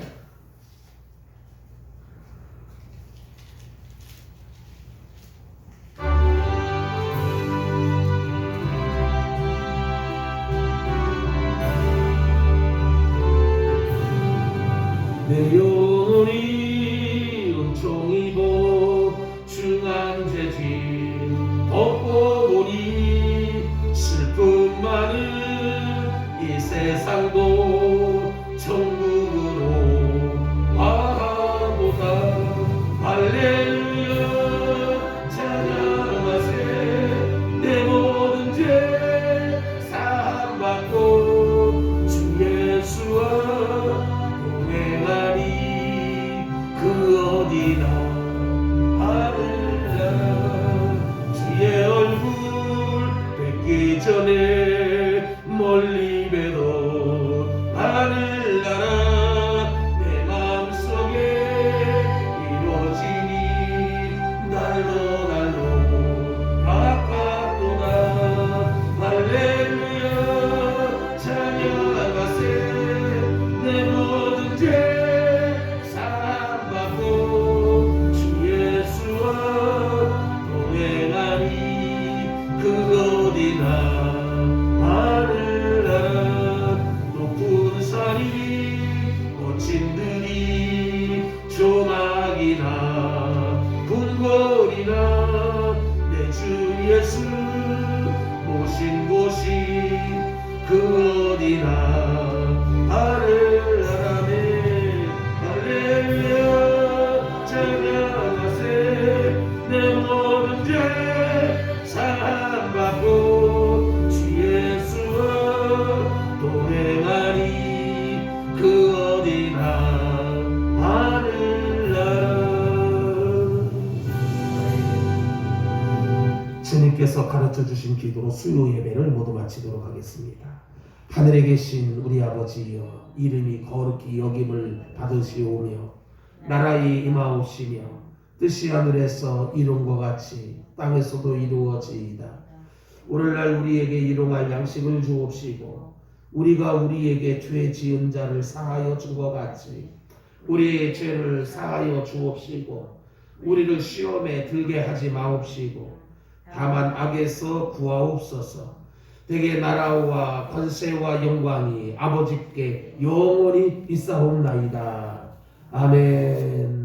내 영혼이 은총이고 중한 죄짐 벗고 보니 어디나 하늘나라 주의 얼굴 뵙기 전에 멀리 뵈도 하늘나라 내 마음속에 이루어지니 날로 날로 가깝도다 할렐루야 찬양하세 내 모든 죄 사함받고 주 예수와 동행하니 그 어디나 하늘나라 높은 산이 거친 들이 조막이나 궁궐이나 내 주 예수 모신 곳이 그 어디나 하늘나라네 할렐루야 찬양하세 내 모든 죄 사함받고 주 예수와 동행하니 그 어디나 하늘나라. 주님께서 가르쳐 주신 기도로 수요 예배를 모두 마치도록 하겠습니다. 하늘에 계신 우리 아버지여, 이름이 거룩히 여김을 받으시오며 나라의 임하옵시며 뜻이 하늘에서 이룬 것 같이 땅에서도 이루어지이다. 오늘날 우리에게 일용할 양식을 주옵시고 우리가 우리에게 죄 지은 자를 사하여 준 것 같이 우리의 죄를 사하여 주옵시고 우리를 시험에 들게 하지 마옵시고 다만 악에서 구하옵소서. 대개 나라와 권세와 영광이 아버지께 영원히 있사옵나이다. 아멘.